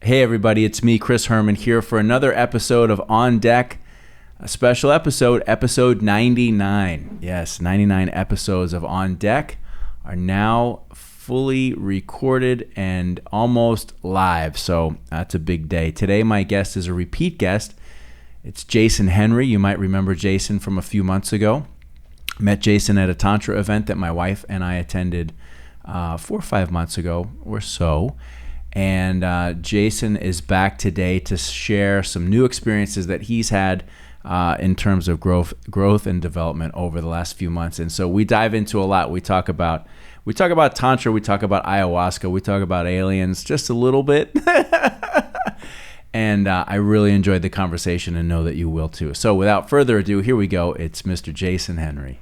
Hey everybody, it's me, Chris Herman, here for another episode of On Deck, a special episode, episode 99. Yes, 99 episodes of On Deck are now fully recorded and almost live, so that's a big day. Today my guest is a repeat guest. It's Jason Henry. You might remember Jason from a few months ago. Met Jason at a tantra event that my wife and I attended 4 or 5 months ago or so. And Jason is back today to share some new experiences that he's had in terms of growth and development over the last few months. And so we dive into a lot. We talk about tantra, we talk about ayahuasca, we talk about aliens just a little bit. And I really enjoyed the conversation and know that you will too. So without further ado, here we go. It's Mr. Jason Henry.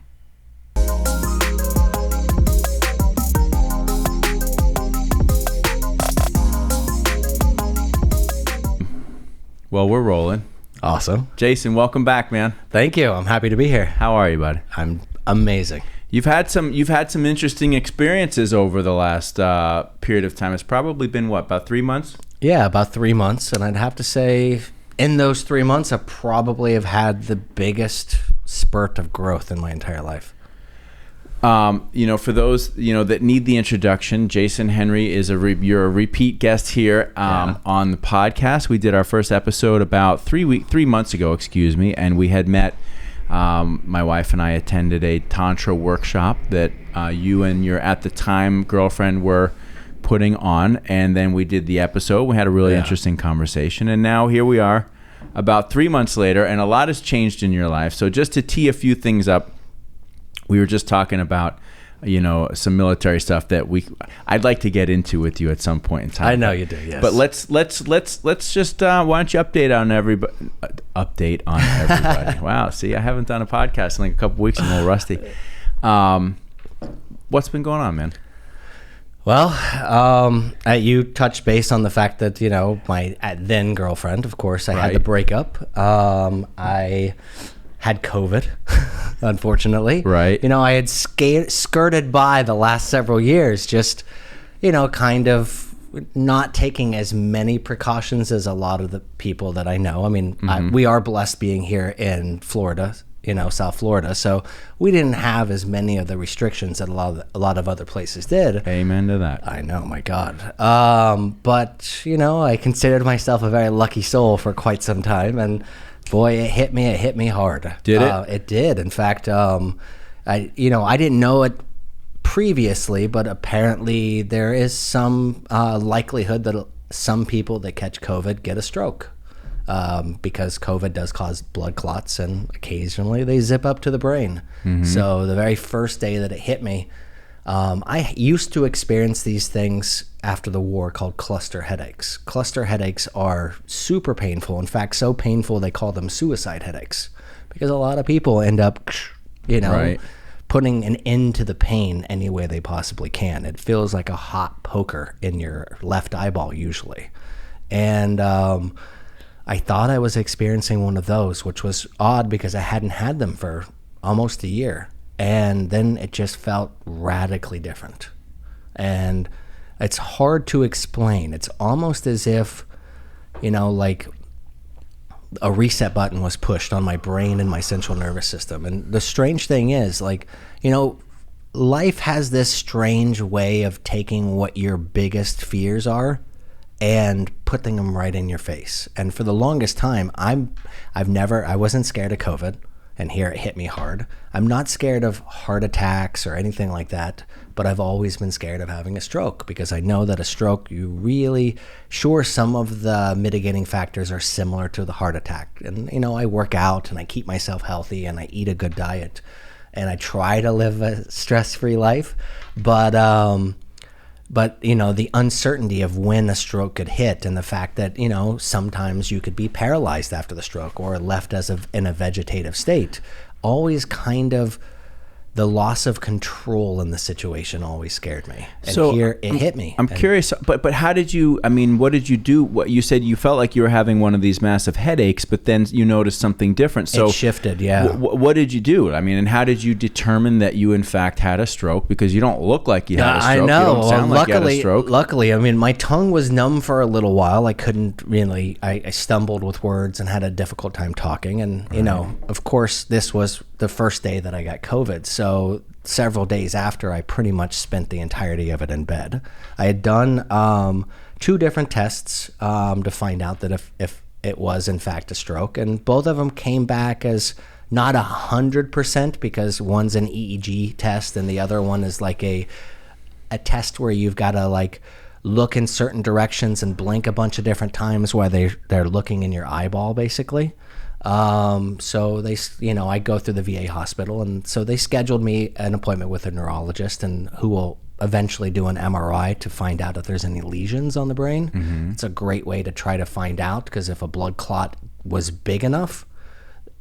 Well, we're rolling. Awesome. Jason, welcome back, man. Thank you. I'm happy to be here. How are you, bud? I'm amazing. You've had some interesting experiences over the last period of time. It's probably been about 3 months? Yeah, about 3 months. And I'd have to say in those 3 months, I probably have had the biggest spurt of growth in my entire life. For those, that need the introduction, Jason Henry is you're a repeat guest here on the podcast. We did our first episode about 3 months ago, and we had met. My wife and I attended a tantra workshop that you and your at the time girlfriend were putting on, and then we did the episode. We had a really interesting conversation, and now here we are, about 3 months later, and a lot has changed in your life. So just to tee a few things up. We were just talking about, some military stuff that I'd like to get into with you at some point in time. I know you do, yes. But let's just why don't you update on everybody? Wow, see, I haven't done a podcast in like a couple weeks. I'm a little rusty. What's been going on, man? Well, you touched base on the fact that my then girlfriend, of course, I had to break up. I had COVID, unfortunately. Right. I had skirted by the last several years, just, kind of not taking as many precautions as a lot of the people that I know. I mean, we are blessed being here in Florida, South Florida. So we didn't have as many of the restrictions that a lot of other places did. Amen to that. I know, my God. But, I considered myself a very lucky soul for quite some time. And boy, it hit me hard. Did it? It did. In fact, I didn't know it previously, but apparently there is some likelihood that some people that catch COVID get a stroke because COVID does cause blood clots, and occasionally they zip up to the brain. Mm-hmm. So the very first day that it hit me, I used to experience these things after the war called cluster headaches. Cluster headaches are super painful. In fact, so painful they call them suicide headaches, because a lot of people end up, putting an end to the pain any way they possibly can. It feels like a hot poker in your left eyeball usually. And I thought I was experiencing one of those, which was odd because I hadn't had them for almost a year. And then it just felt radically different. And it's hard to explain. It's almost as if, like a reset button was pushed on my brain and my central nervous system. And the strange thing is, life has this strange way of taking what your biggest fears are and putting them right in your face. And for the longest time, I wasn't scared of COVID. And here it hit me hard. I'm not scared of heart attacks or anything like that, but I've always been scared of having a stroke, because I know that a stroke, some of the mitigating factors are similar to the heart attack. And, I work out and I keep myself healthy and I eat a good diet and I try to live a stress-free life. But the uncertainty of when a stroke could hit, and the fact that, sometimes you could be paralyzed after the stroke or left in a vegetative state, always kind of the loss of control in the situation always scared me. And So, here it hit me. I'm curious, but how did you? I mean, what did you do? What you said you felt like you were having one of these massive headaches, but then you noticed something different. So it shifted, yeah. What did you do? I mean, and how did you determine that you in fact had a stroke? Because you don't look like you had a stroke. I know. You don't sound like you had a stroke. Luckily, I mean, my tongue was numb for a little while. I couldn't really. I stumbled with words and had a difficult time talking. And you know, of course, this was the first day that I got COVID. So several days after, I pretty much spent the entirety of it in bed. I had done 2 different tests to find out that if it was in fact a stroke, and both of them came back as not 100%, because one's an EEG test and the other one is like a test where you've got to like look in certain directions and blink a bunch of different times while they're looking in your eyeball, basically. So they, you know, I go through the VA hospital, and so they scheduled me an appointment with a neurologist, and who will eventually do an MRI to find out if there's any lesions on the brain. Mm-hmm. It's a great way to try to find out, because if a blood clot was big enough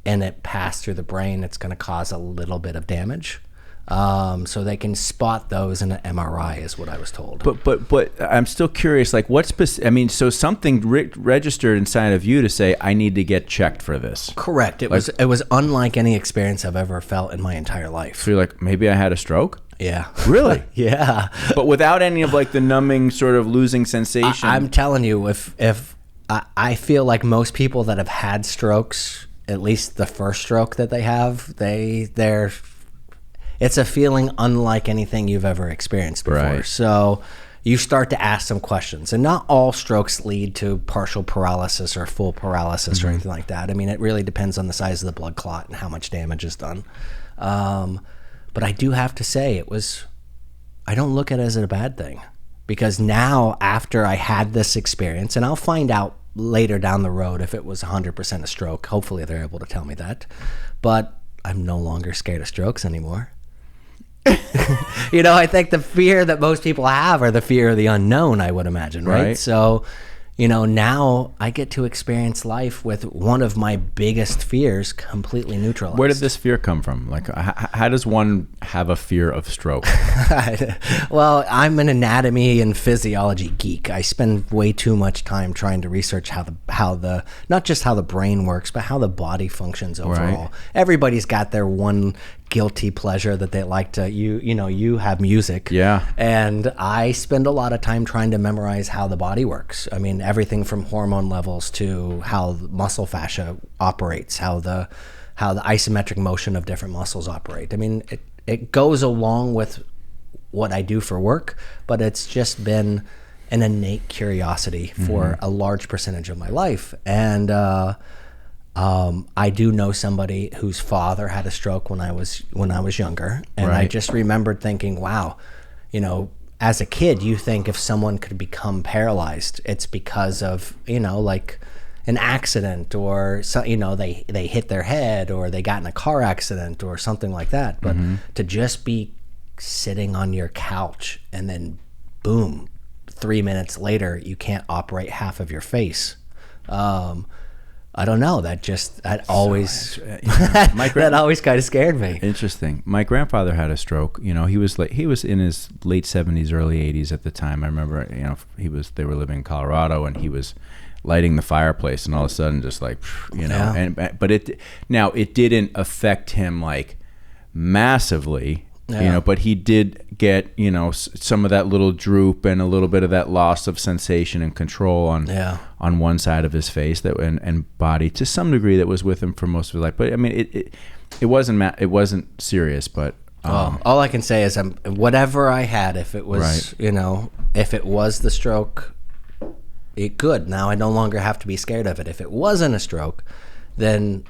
and it passed through the brain, it's going to cause a little bit of damage. So they can spot those in an MRI, is what I was told. But I'm still curious, like I mean, so something registered inside of you to say, I need to get checked for this. Correct. It was unlike any experience I've ever felt in my entire life. So you're like, maybe I had a stroke? Yeah. Really? Yeah. But without any of like the numbing sort of losing sensation. I'm telling you, if I feel like most people that have had strokes, at least the first stroke that they have, it's a feeling unlike anything you've ever experienced before. Right. So you start to ask some questions. And not all strokes lead to partial paralysis or full paralysis or anything like that. I mean, it really depends on the size of the blood clot and how much damage is done. But I do have to say, I don't look at it as a bad thing. Because now, after I had this experience, and I'll find out later down the road if it was 100% a stroke. Hopefully they're able to tell me that. But I'm no longer scared of strokes anymore. You know, I think the fear that most people have are the fear of the unknown, I would imagine, right? So, you know, now I get to experience life with one of my biggest fears completely neutralized. Where did this fear come from? Like, how does one have a fear of stroke? Well, I'm an anatomy and physiology geek. I spend way too much time trying to research how the not just how the brain works, but how the body functions overall. Right. Everybody's got their one guilty pleasure that they like to, you have music. Yeah. And I spend a lot of time trying to memorize how the body works. I mean, everything from hormone levels to how muscle fascia operates, how the isometric motion of different muscles operate. I mean, it goes along with what I do for work, but it's just been an innate curiosity for a large percentage of my life. And I do know somebody whose father had a stroke when I was younger, and right. I just remembered thinking, wow, you know, as a kid, you think if someone could become paralyzed, it's because of, you know, like an accident, or they hit their head, or they got in a car accident or something like that. But to just be sitting on your couch and then boom, 3 minutes later you can't operate half of your face. I don't know. That always kind of scared me. Interesting. My grandfather had a stroke. You know, he was in his late 70s, early 80s at the time. I remember, you know, they were living in Colorado, and he was lighting the fireplace, and all of a sudden, just like, you know, but it didn't affect him like massively. Yeah. You know, but he did get, you know, some of that little droop and a little bit of that loss of sensation and control on one side of his face and body to some degree that was with him for most of his life. But I mean, it wasn't serious. But all I can say is whatever I had, if it was right. You know, if it was the stroke, good. Now I no longer have to be scared of it. If it wasn't a stroke, then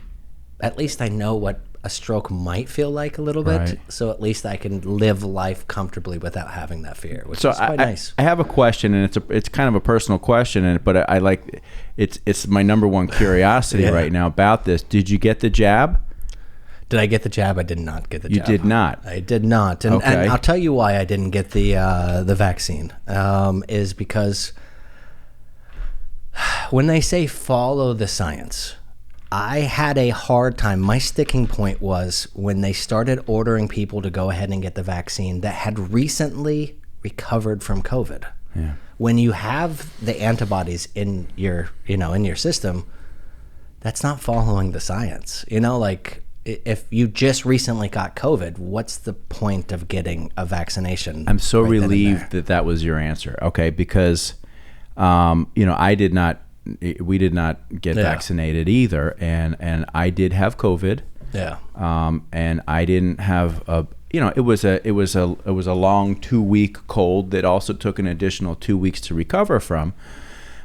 at least I know what a stroke might feel like a little bit, right. So at least I can live life comfortably without having that fear, which is quite nice. I have a question, and it's kind of a personal question, but I like it's my number one curiosity right now about this. Did you get the jab? Did I get the jab? I did not get the jab. You did not? I did not, and I'll tell you why I didn't get the vaccine. Is because when they say follow the science, I had a hard time. My sticking point was when they started ordering people to go ahead and get the vaccine that had recently recovered from COVID. Yeah. When you have the antibodies in your, in your system, that's not following the science. Like if you just recently got COVID, what's the point of getting a vaccination? I'm so relieved that was your answer. Okay. Because, we did not get vaccinated either. And I did have COVID. Yeah. And I didn't have it was a long 2-week cold that also took an additional 2 weeks to recover from.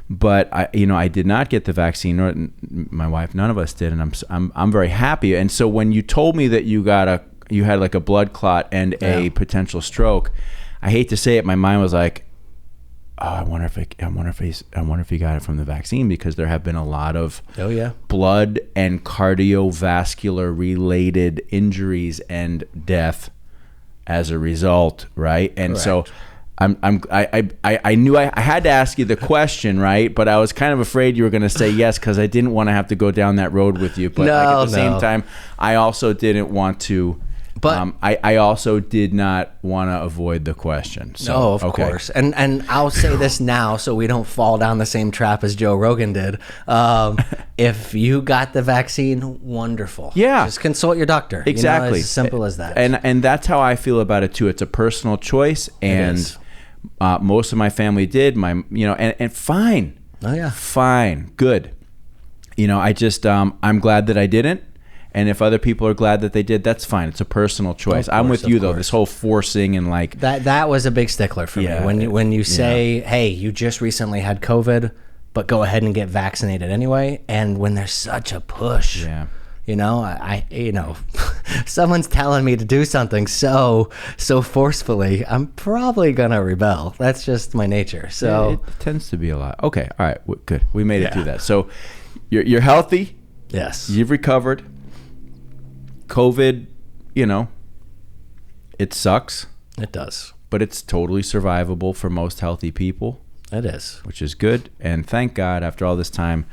But I did not get the vaccine, nor my wife. None of us did, and I'm very happy. And so when you told me that you had like a blood clot and a potential stroke, I hate to say it, my mind was like, oh, I wonder if he got it from the vaccine, because there have been a lot of blood and cardiovascular related injuries and death as a result, right? And so I knew I had to ask you the question, right? But I was kind of afraid you were going to say yes, because I didn't want to have to go down that road with you. But at the same time, I also didn't want to. But I also did not want to avoid the question. So, no, of course. And I'll say this now so we don't fall down the same trap as Joe Rogan did. If you got the vaccine, wonderful. Yeah. Just consult your doctor. Exactly. As simple as that. And that's how I feel about it too. It's a personal choice, and most of my family did. And fine. Oh yeah. Fine. Good. I just I'm glad that I didn't. And if other people are glad that they did, that's fine. It's a personal choice. I'm with you though. This whole forcing and like that was a big stickler for me. When you say, hey, you just recently had COVID, but go ahead and get vaccinated anyway. And when there's such a push, someone's telling me to do something so forcefully, I'm probably gonna rebel. That's just my nature. So it tends to be a lot. Okay, all right, good. We made it through that. So you're healthy. Yes. You've recovered. COVID, it sucks. It does. But it's totally survivable for most healthy people. It is. Which is good. And thank God, after all this time,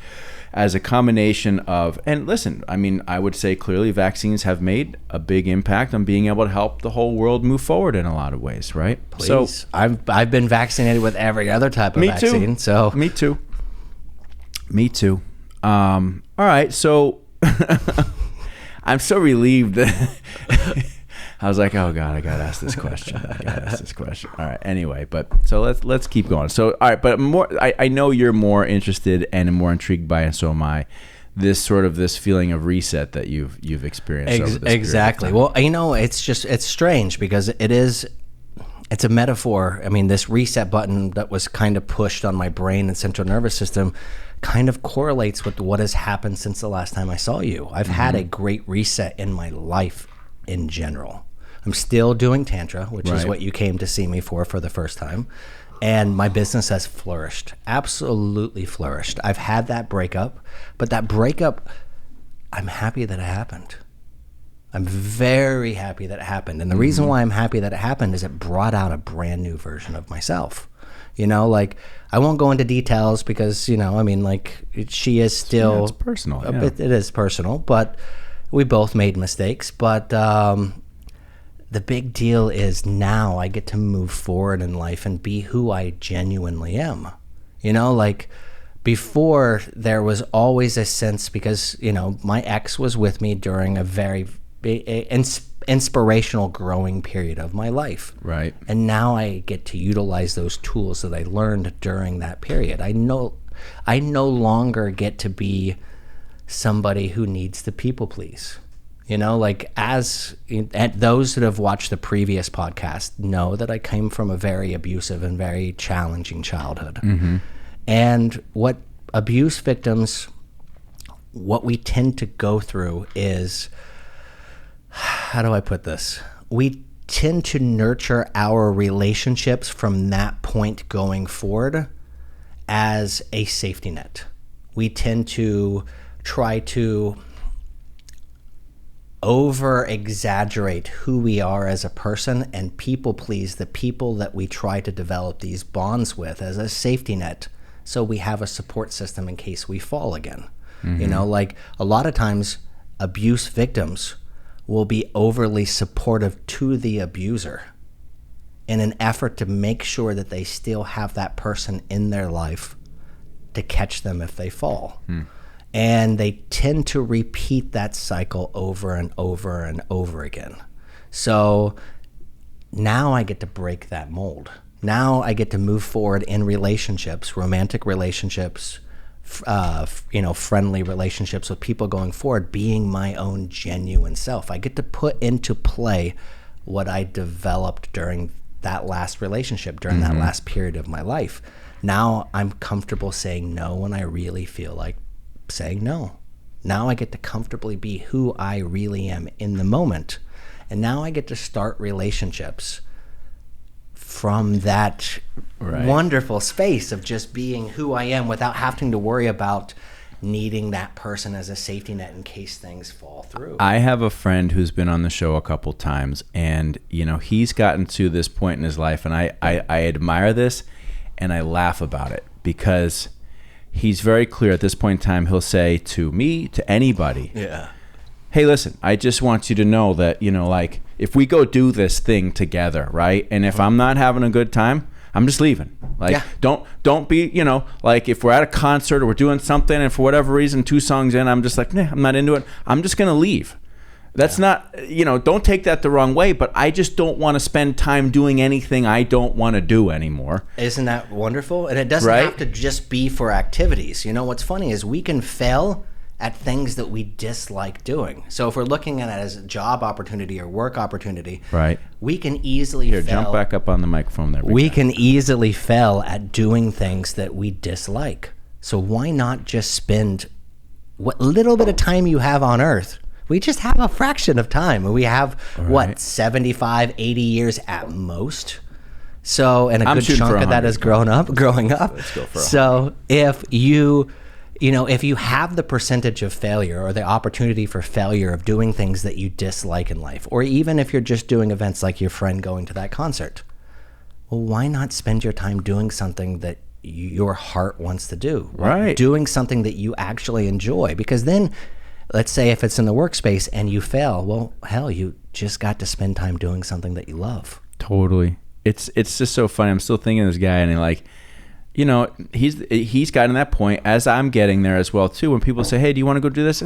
as a combination of, and listen, I would say clearly vaccines have made a big impact on being able to help the whole world move forward in a lot of ways, right? Please. So I've been vaccinated with every other type of vaccine. So Me too. All right, so I'm so relieved that I was like, oh God, I gotta ask this question. All right, anyway, but so let's keep going. So all right, but I know you're more interested and more intrigued by, and so am I, this feeling of reset that you've experienced over this exactly. Well, it's strange because it's a metaphor. This reset button that was kind of pushed on my brain and central nervous system kind of correlates with what has happened since the last time I saw you. I've had a great reset in my life in general. I'm still doing tantra, which is what you came to see me for the first time. And my business has flourished, absolutely flourished. I've had that breakup, but that breakup, I'm happy that it happened. I'm very happy that it happened. And the reason why I'm happy that it happened is it brought out a brand new version of myself. I won't go into details because, she is still... it's personal. It is personal, but we both made mistakes. But the big deal is now I get to move forward in life and be who I genuinely am. Before, there was always a sense because, my ex was with me during a very inspirational growing period of my life. Right. And now I get to utilize those tools that I learned during that period. I no longer get to be somebody who needs to people please. Those that have watched the previous podcast know that I came from a very abusive and very challenging childhood. Mm-hmm. And what abuse victims, what we tend to go through is, how do I put this? We tend to nurture our relationships from that point going forward as a safety net. We tend to try to over exaggerate who we are as a person and people please the people that we try to develop these bonds with as a safety net, so we have a support system in case we fall again. You know, like a lot of times abuse victims will be overly supportive to the abuser in an effort to make sure that they still have that person in their life to catch them if they fall. And they tend to repeat that cycle over and over and over again. So now I get to break that mold. Now I get to move forward in relationships, romantic relationships, friendly relationships with people going forward, being my own genuine self. I get to put into play what I developed during that last relationship, during that last period of my life. Now I'm comfortable saying no when I really feel like saying no. Now I get to comfortably be who I really am in the moment. And now I get to start relationships from that wonderful space of just being who I am without having to worry about needing that person as a safety net in case things fall through. I have a friend who's been on the show a couple times, and he's gotten to this point in his life, and I admire this and I laugh about it, because he's very clear at this point in time. He'll say to me, to anybody, hey, listen, I just want you to know that, like, if we go do this thing together, right? And if I'm not having a good time, I'm just leaving. Like, don't be, like if we're at a concert or we're doing something and for whatever reason, 2 songs in, I'm just like, nah, I'm not into it. I'm just going to leave. That's not, don't take that the wrong way, but I just don't want to spend time doing anything I don't want to do anymore. Isn't that wonderful? And it doesn't have to just be for activities. What's funny is we can fail at things that we dislike doing. So if we're looking at it as a job opportunity or work opportunity, we can easily fail. Jump back up on the microphone there. We can easily fail at doing things that we dislike. So why not just spend what little bit of time you have on Earth? We just have a fraction of time. We have, 75, 80 years at most. So, and a good chunk of that is growing up. Let's go for so if you have the percentage of failure or the opportunity for failure of doing things that you dislike in life, or even if you're just doing events like your friend going to that concert, well, why not spend your time doing something that your heart wants to do? Doing something that you actually enjoy. Because then, let's say if it's in the workspace and you fail, well, hell, you just got to spend time doing something that you love. Totally. It's just so funny. I'm still thinking of this guy, and he's gotten that point, as I'm getting there as well too. When people say, "Hey, do you want to go do this?"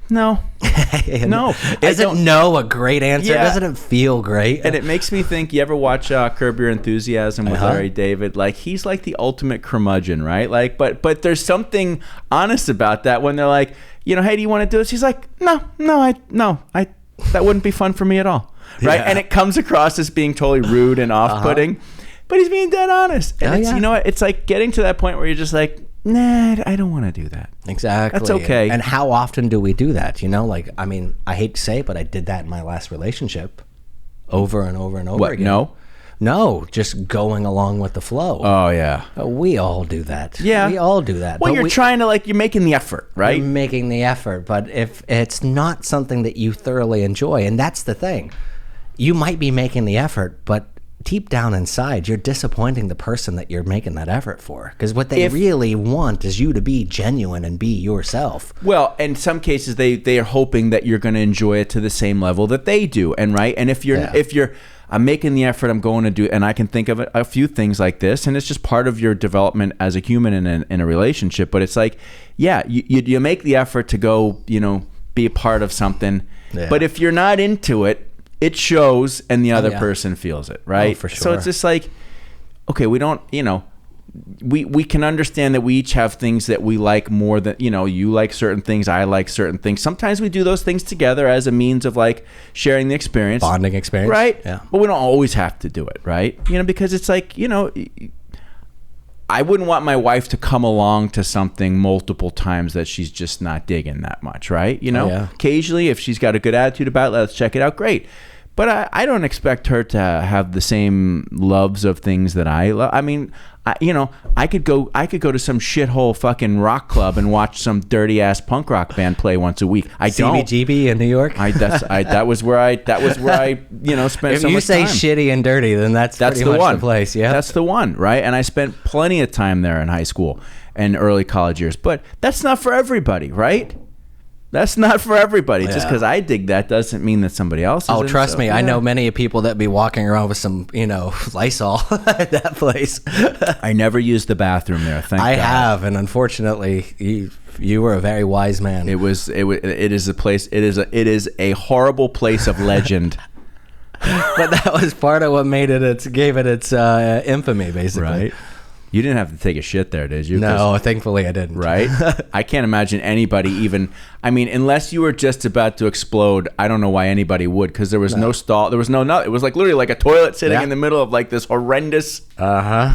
No, no. Isn't no a great answer? Yeah. Doesn't it feel great? And it makes me think. You ever watch Curb Your Enthusiasm with Larry David? Like, he's like the ultimate curmudgeon, right? Like, but there's something honest about that when they're like, hey, do you want to do this? He's like, no, that wouldn't be fun for me at all, right? And it comes across as being totally rude and off-putting. But he's being dead honest. And you know what? It's like getting to that point where you're just like, nah, I don't want to do that. Exactly. That's okay. And how often do we do that? I hate to say it, but I did that in my last relationship over and over and over again. No, just going along with the flow. Oh, yeah. We all do that. Yeah. We all do that. Well, you're trying to, you're making the effort, right? You're making the effort. But if it's not something that you thoroughly enjoy, and that's the thing, you might be making the effort, but deep down inside, you're disappointing the person that you're making that effort for. Because what they really want is you to be genuine and be yourself. Well, in some cases, they are hoping that you're going to enjoy it to the same level that they do. And if you're I'm making the effort, I'm going to do it, and I can think of a few things like this, and it's just part of your development as a human in a relationship. But it's like, you make the effort to go, be a part of something. Yeah. But if you're not into it, it shows, and the other person feels it, right? Oh, for sure. So it's just like, okay, we don't, we can understand that we each have things that we like more than, you like certain things, I like certain things. Sometimes we do those things together as a means of sharing the experience. Bonding experience. Right? Yeah. But we don't always have to do it, right? Because it's like, I wouldn't want my wife to come along to something multiple times that she's just not digging that much, right? Occasionally, if she's got a good attitude about it, let's check it out, great. But I don't expect her to have the same loves of things that I love. I mean, I could go to some shithole fucking rock club and watch some dirty ass punk rock band play once a week. I don't. CBGB in New York. That was where I spent so much time. If you say shitty and dirty, then that's pretty much the place. Yeah, that's the one, right? And I spent plenty of time there in high school. and early college years. But that's not for everybody, right? That's not for everybody. Just because I dig that doesn't mean that somebody else isn't. Oh, trust me. I know many people that be walking around with some, Lysol at that place. I never used the bathroom there. Thank God. I have, and unfortunately, you were a very wise man. It is a place. It is a horrible place of legend. But that was part of what gave it its infamy, basically. Right. You didn't have to take a shit there, did you? No, thankfully I didn't. Right? I can't imagine anybody even... I mean, unless you were just about to explode, I don't know why anybody would, because there was no stall. There was no... It was like literally like a toilet sitting in the middle of like this horrendous... I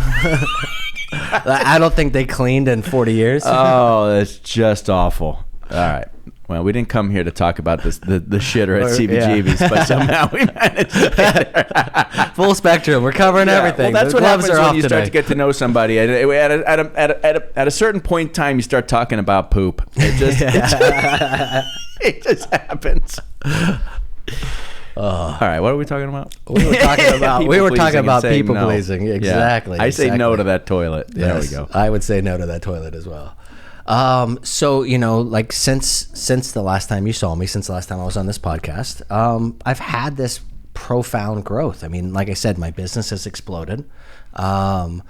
don't think they cleaned in 40 years. Oh, that's just awful. All right. Well, we didn't come here to talk about the shitter at CBGB's, but somehow we managed to get there. Full spectrum. We're covering everything. Well, that's what happens when you start to get to know somebody. At a certain point in time, you start talking about poop. It just happens. All right, what are we talking about? We were talking about people pleasing. Exactly. Yeah. I say no to that toilet. There we go. I would say no to that toilet as well. So, like since the last time you saw me, since the last time I was on this podcast, I've had this profound growth. I mean, like I said, my business has exploded. And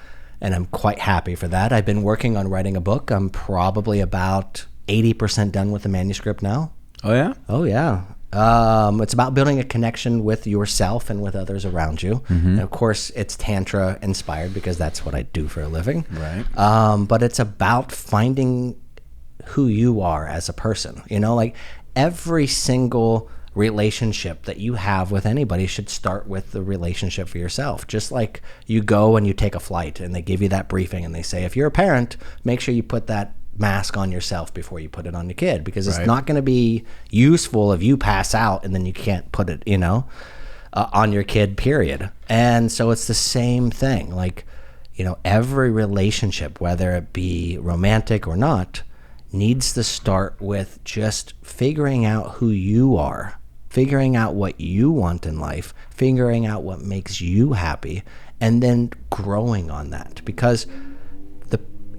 I'm quite happy for that. I've been working on writing a book. I'm probably about 80% done with the manuscript now. Oh yeah? Oh yeah. It's about building a connection with yourself and with others around you. And of course, it's tantra inspired because that's what I do for a living. Right. But it's about finding who you are as a person. Like every single relationship that you have with anybody should start with the relationship for yourself. Just like you go and you take a flight and they give you that briefing and they say, if you're a parent, make sure you put that mask on yourself before you put it on your kid, because it's not going to be useful if you pass out and then you can't put it, on your kid, period. And so it's the same thing. Like, every relationship, whether it be romantic or not, needs to start with just figuring out who you are, figuring out what you want in life, figuring out what makes you happy, and then growing on that. Because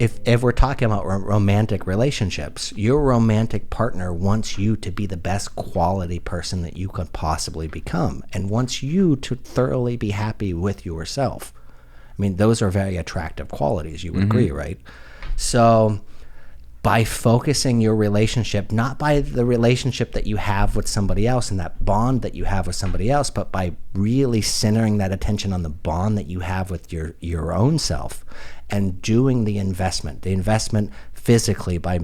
if we're talking about romantic relationships, your romantic partner wants you to be the best quality person that you could possibly become, and wants you to thoroughly be happy with yourself. I mean, those are very attractive qualities. You would agree, right? So by focusing your relationship, not by the relationship that you have with somebody else and that bond that you have with somebody else, but by really centering that attention on the bond that you have with your own self, and doing the investment physically by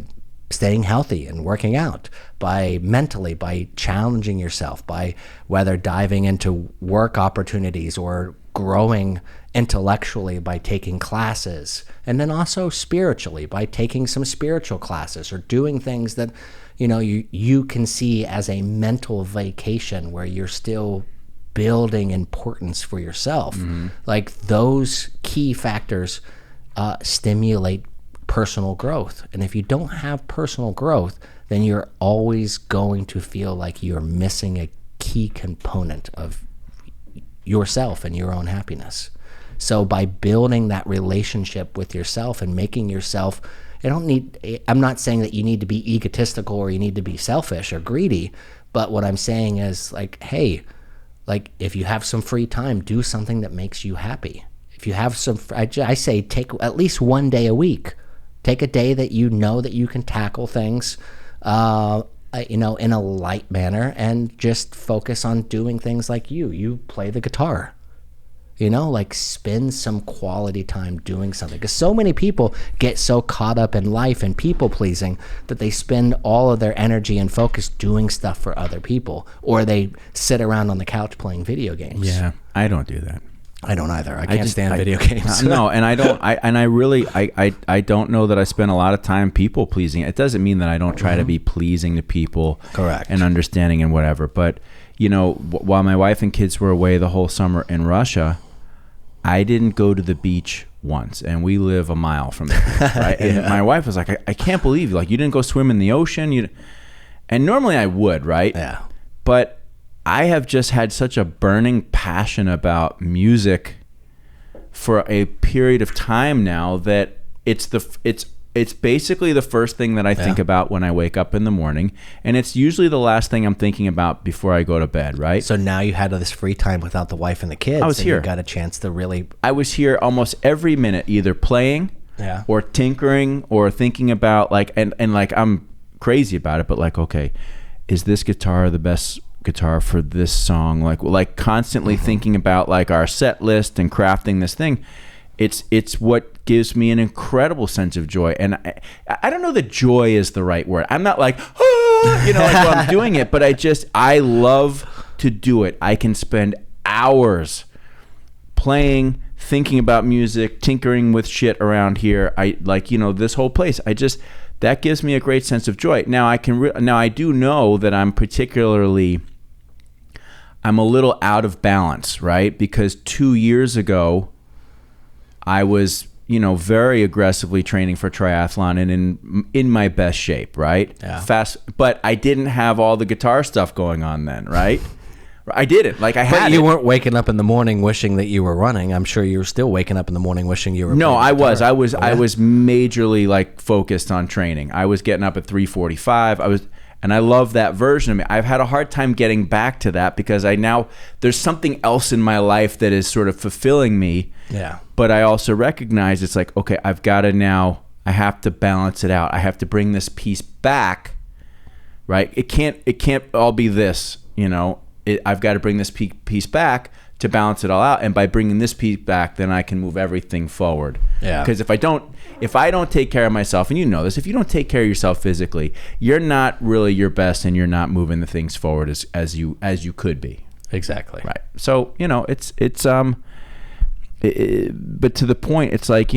staying healthy and working out, by mentally, by challenging yourself, by whether diving into work opportunities or growing intellectually by taking classes, and then also spiritually by taking some spiritual classes or doing things that you can see as a mental vacation where you're still building importance for yourself. Like those key factors stimulate personal growth. And if you don't have personal growth, then you're always going to feel like you're missing a key component of yourself and your own happiness. So by building that relationship with yourself and making yourself, I'm not saying that you need to be egotistical or you need to be selfish or greedy, but what I'm saying is like, hey, like if you have some free time, do something that makes you happy. If you have I say take at least one day a week. Take a day that you know that you can tackle things, in a light manner, and just focus on doing things like you play the guitar. Like spend some quality time doing something. Because so many people get so caught up in life and people pleasing that they spend all of their energy and focus doing stuff for other people, or they sit around on the couch playing video games. Yeah, I don't do that. I don't either. I can't stand video games. No, and I don't. I don't know that I spend a lot of time people pleasing. It doesn't mean that I don't try to be pleasing to people, correct, and understanding and whatever. But while my wife and kids were away the whole summer in Russia, I didn't go to the beach once, and we live a mile from the beach, right? And my wife was like, I can't believe you didn't go swim in the ocean. And normally I would, right? Yeah. But I have just had such a burning passion about music for a period of time now that it's It's basically the first thing that I think about when I wake up in the morning, and it's usually the last thing I'm thinking about before I go to bed, right? So now you had this free time without the wife and the kids. I was here. You got a chance to really... I was here almost every minute, either playing or tinkering or thinking about like, and like I'm crazy about it, but like, okay, is this guitar the best guitar for this song? Like constantly thinking about like our set list and crafting this thing. It's what gives me an incredible sense of joy. And I don't know that joy is the right word. I'm not like, like while I'm doing it, but I love to do it. I can spend hours playing, thinking about music, tinkering with shit around here. I like, this whole place. That gives me a great sense of joy. Now I do know that I'm a little out of balance, right? Because 2 years ago, I was, very aggressively training for triathlon and in my best shape, right? Yeah. Fast, but I didn't have all the guitar stuff going on then, right? I didn't. Like I had. But you weren't waking up in the morning wishing that you were running. I'm sure you were still waking up in the morning wishing you were. No, I was. I was. Oh, yeah? I was majorly like focused on training. I was getting up at 3:45. And I love that version of me. I've had a hard time getting back to that because there's something else in my life that is sort of fulfilling me. Yeah. But I also recognize it's like, okay, I have to balance it out. I have to bring this piece back, right? It can't all be this, I've got to bring this piece back to balance it all out. And by bringing this piece back, then I can move everything forward. Yeah. Because if I don't take care of myself, and you know this, if you don't take care of yourself physically, you're not really your best, and you're not moving the things forward as you could be. Exactly. Right. So but to the point, it's like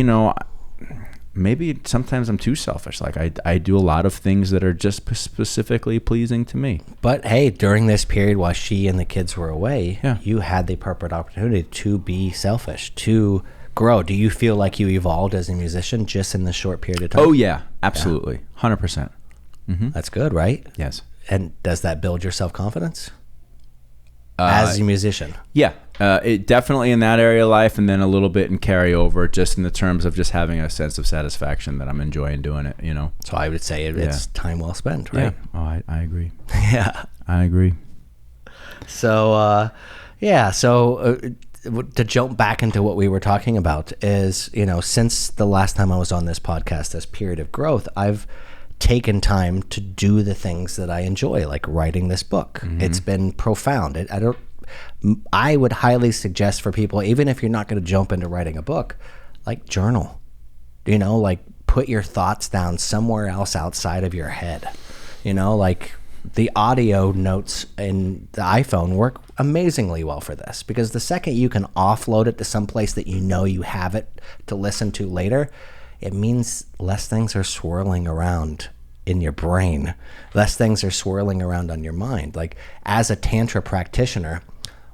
maybe sometimes I'm too selfish. Like I do a lot of things that are just specifically pleasing to me. But hey, during this period while she and the kids were away, you had the appropriate opportunity to be selfish, to grow. Do you feel like you evolved as a musician just in this short period of time? Oh yeah, absolutely. 100%. Mm-hmm. That's good, right? Yes. And does that build your self-confidence as a musician? Yeah. It definitely in that area of life, and then a little bit in carryover, just in the terms of just having a sense of satisfaction that I'm enjoying doing it, So I would say it's time well spent, right? Yeah. Oh, I agree. Yeah. I agree. So, to jump back into what we were talking about is, since the last time I was on this podcast, this period of growth, I've taken time to do the things that I enjoy, like writing this book. Mm-hmm. It's been profound. I would highly suggest for people, even if you're not going to jump into writing a book, like journal, like put your thoughts down somewhere else outside of your head, like the audio notes in the iPhone work amazingly well for this, because the second you can offload it to some place that you have it to listen to later, it means less things are swirling around in your brain, less things are swirling around on your mind. Like as a tantra practitioner,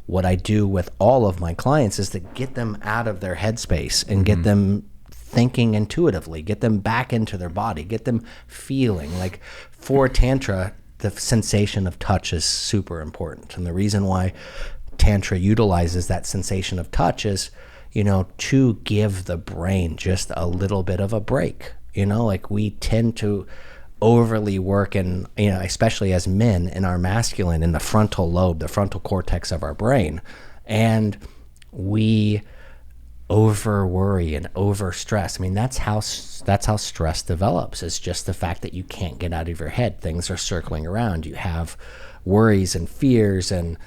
what I do with all of my clients is to get them out of their headspace and get them thinking intuitively, get them back into their body, get them feeling. Like for tantra, the sensation of touch is super important. And the reason why tantra utilizes that sensation of touch is, to give the brain just a little bit of a break. Like we tend to overly work in, especially as men in our masculine, in the frontal lobe, the frontal cortex of our brain. And we over worry and over stress. I mean, that's how stress develops. It's just the fact that you can't get out of your head. Things are circling around. You have worries and fears and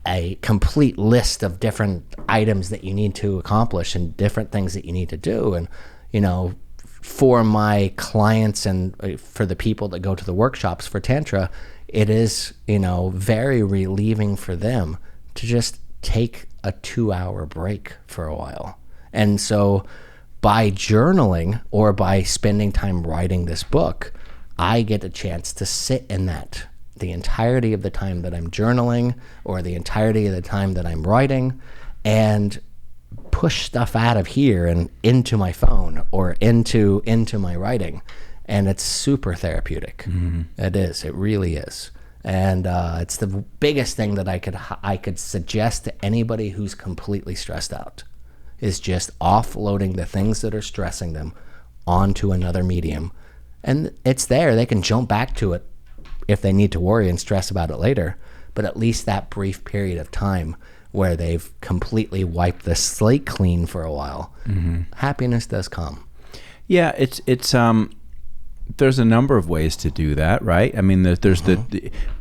a complete list of different items that you need to accomplish and different things that you need to do. And, for my clients and for the people that go to the workshops for tantra, it is, very relieving for them to just take a 2-hour break for a while. And so by journaling or by spending time writing this book, I get a chance to sit in that the entirety of the time that I'm journaling or the entirety of the time that I'm writing, and push stuff out of here and into my phone or into my writing. And it's super therapeutic. Mm-hmm. It is. It really is. And it's the biggest thing that I could suggest to anybody who's completely stressed out, is just offloading the things that are stressing them onto another medium. And it's there. They can jump back to it if they need to worry and stress about it later. But at least that brief period of time where they've completely wiped the slate clean for a while, happiness does come. Yeah, it's there's a number of ways to do that, right? I mean, there's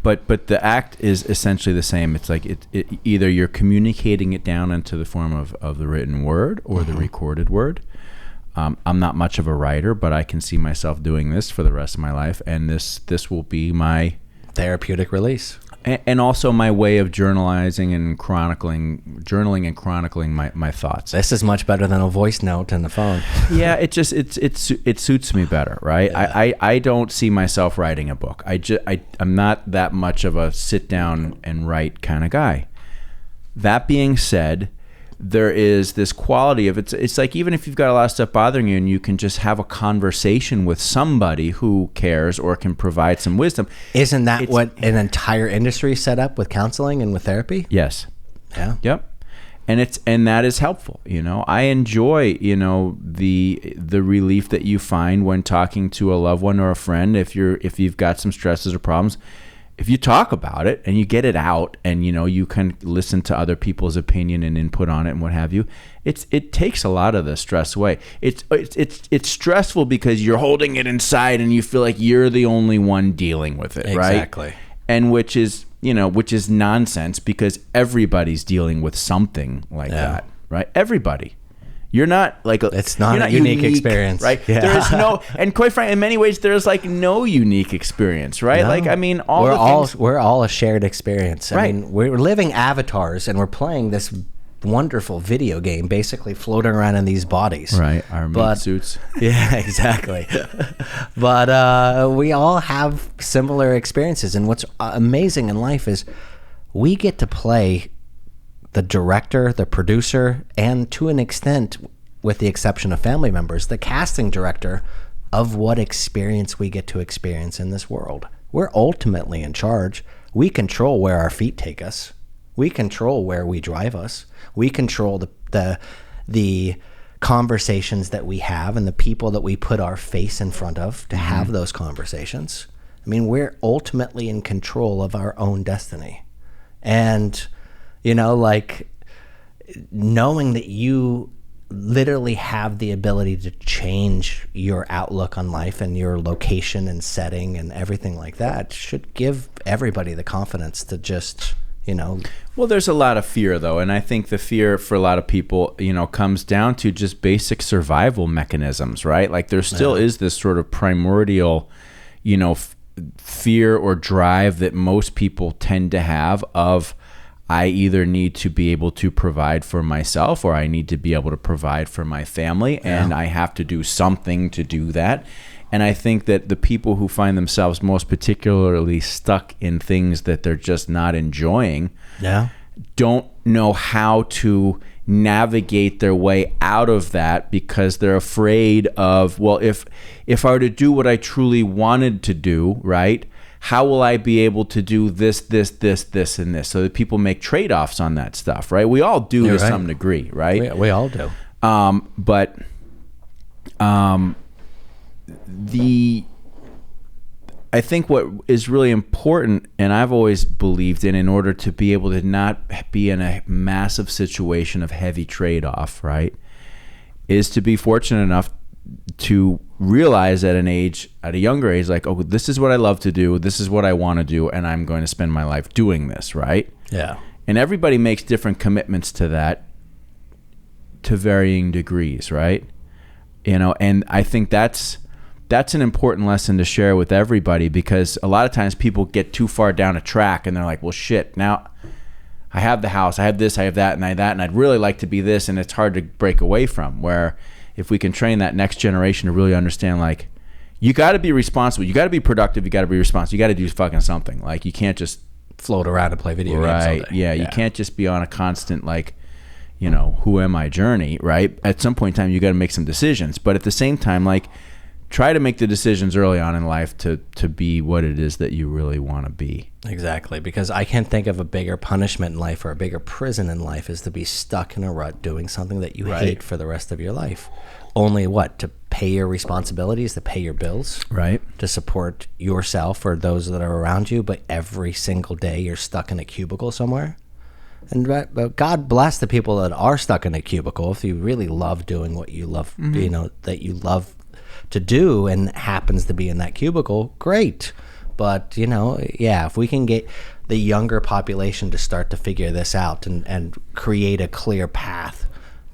but the act is essentially the same. It's like it either you're communicating it down into the form of the written word or the recorded word. I'm not much of a writer, but I can see myself doing this for the rest of my life, and this will be my therapeutic release. And also my way of journaling and chronicling my thoughts. This is much better than a voice note in the phone. Yeah, it suits me better, right? Yeah. I don't see myself writing a book. I'm not that much of a sit down and write kind of guy. That being said, there is this quality of it's like, even if you've got a lot of stuff bothering you and you can just have a conversation with somebody who cares or can provide some wisdom. Isn't that what an entire industry is set up with counseling and with therapy? Yes. Yeah. Yep. And that is helpful. I enjoy, the relief that you find when talking to a loved one or a friend. If you've got some stresses or problems, if you talk about it and you get it out and, you can listen to other people's opinion and input on it and what have you, it takes a lot of the stress away. It's stressful because you're holding it inside and you feel like you're the only one dealing with it, right? Exactly. And which is nonsense, because everybody's dealing with something like that, right? Everybody. You're not like it's not a unique experience, right? Yeah. There is no, and quite frankly, in many ways, there's like no unique experience, right? No. Like, I mean, we're all a shared experience. I mean, we're living avatars, and we're playing this wonderful video game, basically floating around in these bodies, right? Our meat suits. Yeah, exactly. But we all have similar experiences, and what's amazing in life is we get to play the director, the producer, and to an extent, with the exception of family members, the casting director of what experience we get to experience in this world. We're ultimately in charge. We control where our feet take us. We control where we drive us. We control the conversations that we have and the people that we put our face in front of to have those conversations. I mean, we're ultimately in control of our own destiny. And like knowing that you literally have the ability to change your outlook on life and your location and setting and everything like that should give everybody the confidence to just, Well, there's a lot of fear, though. And I think the fear for a lot of people, comes down to just basic survival mechanisms, right? Like there still is this sort of primordial, fear or drive that most people tend to have of, I either need to be able to provide for myself or I need to be able to provide for my family, and I have to do something to do that. And I think that the people who find themselves most particularly stuck in things that they're just not enjoying don't know how to navigate their way out of that, because they're afraid of, well, if I were to do what I truly wanted to do, right, how will I be able to do this, and this? So that people make trade-offs on that stuff, right? We all do to some degree, right? We all do. I think what is really important, and I've always believed in order to be able to not be in a massive situation of heavy trade-off, right, is to be fortunate enough to realize at a younger age, like, oh, this is what I love to do, this is what I want to do, and I'm going to spend my life doing this, right? Yeah. And everybody makes different commitments to that to varying degrees, right? And I think that's an important lesson to share with everybody, because a lot of times people get too far down a track and they're like, well, shit, now I have the house, I have this, I have that, and I'd really like to be this, and it's hard to break away from. Where if we can train that next generation to really understand, like, you got to be responsible, you got to be productive, you got to be responsible, you got to do fucking something. Like, you can't just float around and play video games all day. Yeah, you can't just be on a constant, like, who am I journey, right? At some point in time, you got to make some decisions. But at the same time, like, try to make the decisions early on in life to be what it is that you really want to be. Exactly, because I can't think of a bigger punishment in life or a bigger prison in life is to be stuck in a rut doing something that you hate for the rest of your life. Only to pay your responsibilities, to pay your bills, Right. to support yourself or those that are around you, but every single day you're stuck in a cubicle somewhere. And but God bless the people that are stuck in a cubicle. If you really love doing what you love, that you love to do, and happens to be in that cubicle, great. But if we can get the younger population to start to figure this out and create a clear path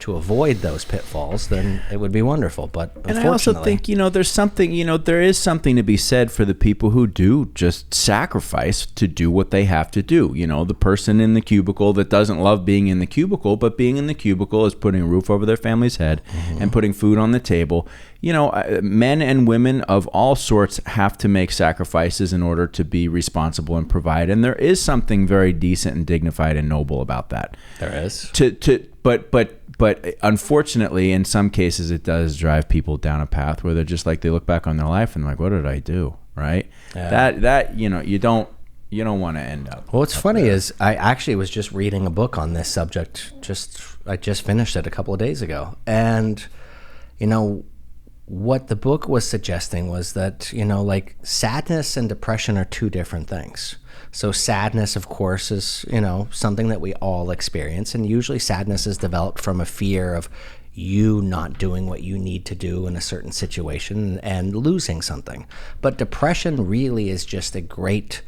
to avoid those pitfalls, then it would be wonderful. But and I also think, there's something, there is something to be said for the people who do just sacrifice to do what they have to do. The person in the cubicle that doesn't love being in the cubicle, but being in the cubicle is putting a roof over their family's head and putting food on the table. Men and women of all sorts have to make sacrifices in order to be responsible and provide. And there is something very decent and dignified and noble about that. There is. But unfortunately, in some cases, it does drive people down a path where they're just like, they look back on their life and like, what did I do? Right? Yeah. That you don't want to end up. Well, what's funny is I actually was just reading a book on this subject. I just finished it a couple of days ago. And, what the book was suggesting was that, like sadness and depression are two different things. So sadness, of course, is, something that we all experience. And usually sadness is developed from a fear of you not doing what you need to do in a certain situation and losing something. But depression really is just a great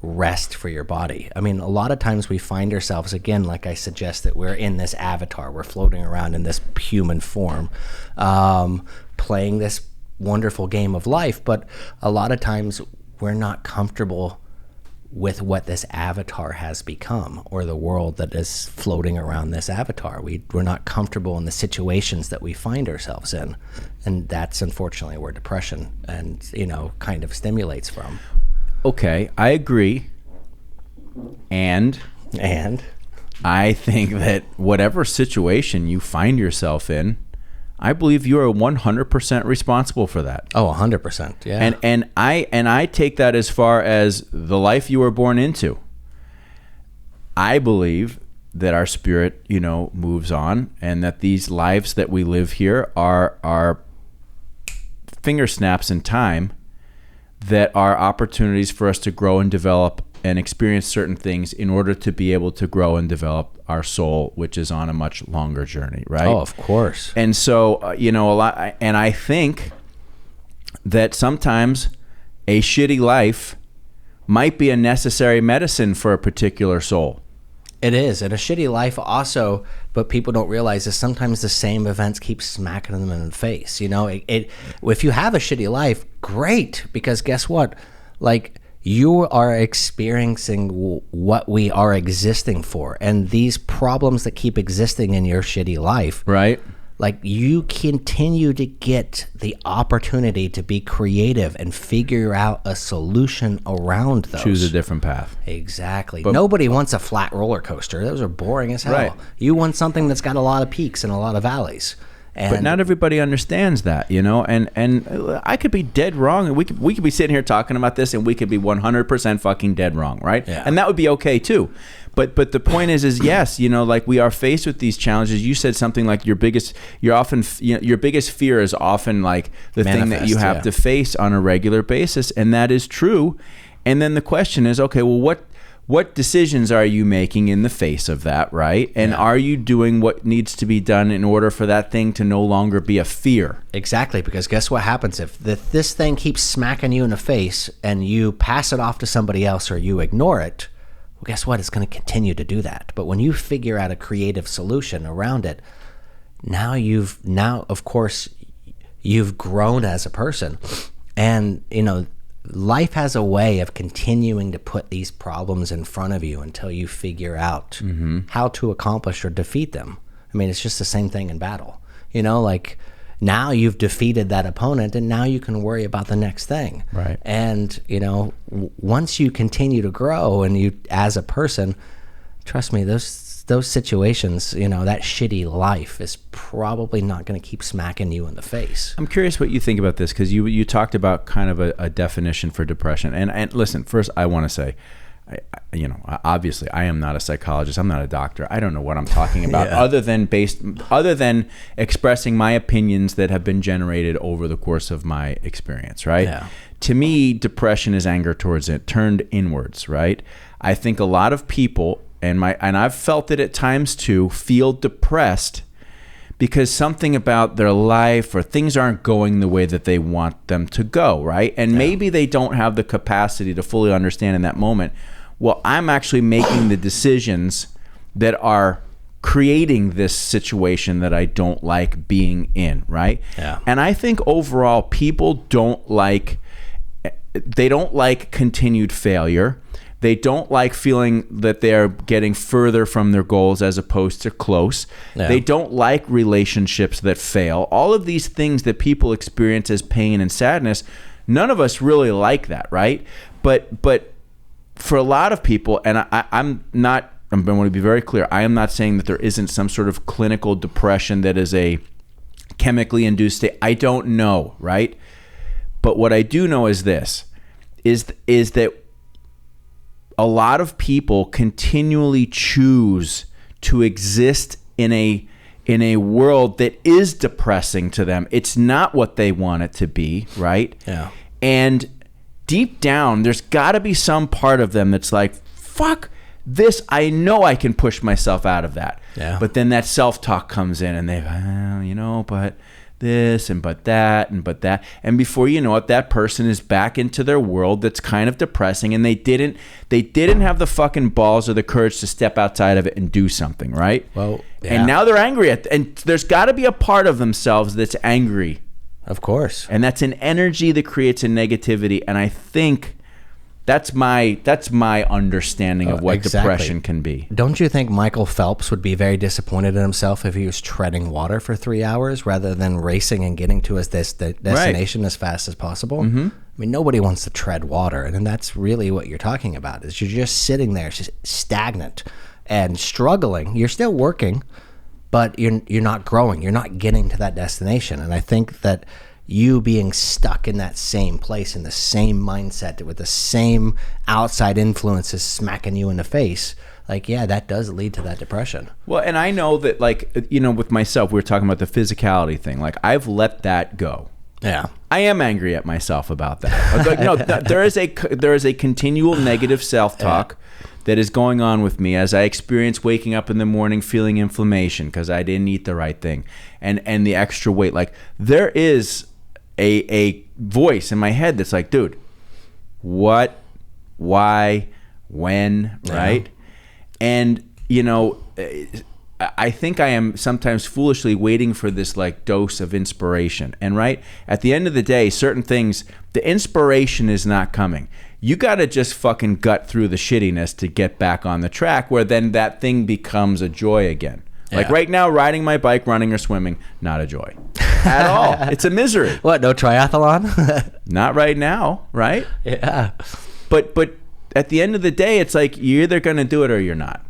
rest for your body. I mean, a lot of times we find ourselves, again, like I suggest, that we're in this avatar. We're floating around in this human form, playing this wonderful game of life. But a lot of times we're not comfortable with what this avatar has become, or the world that is floating around this avatar. We're not comfortable in the situations that we find ourselves in. And that's unfortunately where depression and, kind of stimulates from. Okay, I agree. And I think that whatever situation you find yourself in, I believe you are 100% responsible for that. Oh, 100%. Yeah. And I take that as far as the life you were born into. I believe that our spirit, moves on, and that these lives that we live here are finger snaps in time that are opportunities for us to grow and develop and experience certain things in order to be able to grow and develop our soul, which is on a much longer journey, right? Oh, of course. And so, a lot, and I think that sometimes a shitty life might be a necessary medicine for a particular soul. It is. And a shitty life also, but people don't realize is sometimes the same events keep smacking them in the face. If you have a shitty life, great, because guess what? Like, you are experiencing what we are existing for. And these problems that keep existing in your shitty life, right? Like, you continue to get the opportunity to be creative and figure out a solution around those. Choose a different path. Exactly. But nobody wants a flat roller coaster. Those are boring as hell. Right. You want something that's got a lot of peaks and a lot of valleys. But not everybody understands that, and I could be dead wrong, and we could be sitting here talking about this, and we could be 100% fucking dead wrong, right? Yeah. And that would be okay too. But the point is yes, like we are faced with these challenges. You said something like your biggest fear is often like the thing that you have to face on a regular basis, and that is true. And then the question is, okay, well, what decisions are you making in the face of that, right? And are you doing what needs to be done in order for that thing to no longer be a fear? Exactly, because guess what happens if this thing keeps smacking you in the face and you pass it off to somebody else or you ignore it? Well, guess what? It's going to continue to do that. But when you figure out a creative solution around it, now of course, you've grown as a person. And, life has a way of continuing to put these problems in front of you until you figure out how to accomplish or defeat them. I mean, it's just the same thing in battle. Like, now you've defeated that opponent, and now you can worry about the next thing. Right. And, once you continue to grow and you, as a person, trust me, those situations, that shitty life is probably not going to keep smacking you in the face. I'm curious what you think about this, because you talked about kind of a definition for depression. And listen, first I want to say, obviously I am not a psychologist. I'm not a doctor. I don't know what I'm talking about other than expressing my opinions that have been generated over the course of my experience, right? Yeah. To me, depression is anger towards it, turned inwards, right? I think a lot of people, and I've felt it at times too, feel depressed because something about their life or things aren't going the way that they want them to go, right? And maybe they don't have the capacity to fully understand in that moment, well, I'm actually making the decisions that are creating this situation that I don't like being in, right? Yeah. And I think overall people don't like continued failure. They don't like feeling that they're getting further from their goals as opposed to close. Yeah. They don't like relationships that fail. All of these things that people experience as pain and sadness, none of us really like that, right? But for a lot of people, and I'm going to be very clear, I am not saying that there isn't some sort of clinical depression that is a chemically induced state. I don't know, right? But what I do know is this, is that a lot of people continually choose to exist in a world that is depressing to them. It's not what they want it to be, right? Yeah. And deep down, there's got to be some part of them that's like, fuck this. I know I can push myself out of that. Yeah. But then that self-talk comes in and they, but this and but that and but that, and before you know it, that person is back into their world that's kind of depressing, and they didn't have the fucking balls or the courage to step outside of it and do something, right? Well, yeah. And now they're angry and there's got to be a part of themselves that's angry, of course, and that's an energy that creates a negativity. And I think that's my understanding of what depression can be. Don't you think Michael Phelps would be very disappointed in himself if he was treading water for 3 hours rather than racing and getting to his destination as fast as possible? Mm-hmm. I mean, nobody wants to tread water, and that's really what you're talking about. Is you're just sitting there, just stagnant and struggling. You're still working, but you're not growing. You're not getting to that destination. And I think that you being stuck in that same place, in the same mindset, with the same outside influences smacking you in the face, that does lead to that depression. Well, and I know that, with myself, we were talking about the physicality thing. I've let that go. Yeah. I am angry at myself about that. There is a continual negative self-talk that is going on with me as I experience waking up in the morning feeling inflammation because I didn't eat the right thing, and the extra weight. There is a voice in my head that's like, dude, what, why, when, right? And I think I am sometimes foolishly waiting for this dose of inspiration. And right at the end of the day, certain things, the inspiration is not coming. You got to just fucking gut through the shittiness to get back on the track, where then that thing becomes a joy again. Right now, riding my bike, running or swimming, not a joy at all. It's a misery. What, no triathlon? Not right now, right? Yeah. But at the end of the day, it's you're either going to do it or you're not.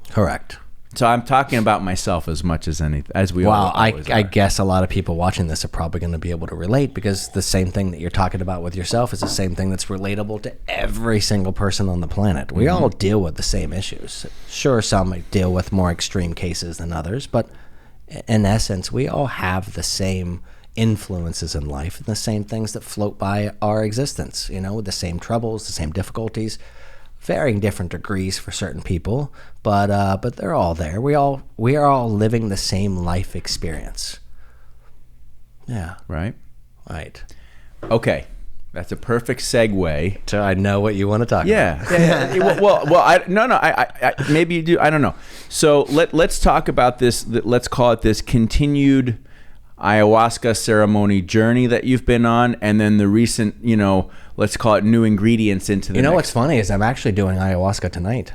Correct. So I'm talking about myself as much as anything, as we all always are. I guess a lot of people watching this are probably going to be able to relate, because the same thing that you're talking about with yourself is the same thing that's relatable to every single person on the planet. We all deal with the same issues. Sure, some might deal with more extreme cases than others, but in essence, we all have the same influences in life and the same things that float by our existence, the same troubles, the same difficulties. Varying different degrees for certain people, but they're all there. We are all living the same life experience. Yeah. Right. Okay. That's a perfect segue. So I know what you want to talk about. Yeah. Well, maybe you do. I don't know. So let's talk about this. Let's call it this continued ayahuasca ceremony journey that you've been on, and then the recent, let's call it new ingredients into the what's funny is I'm actually doing ayahuasca tonight.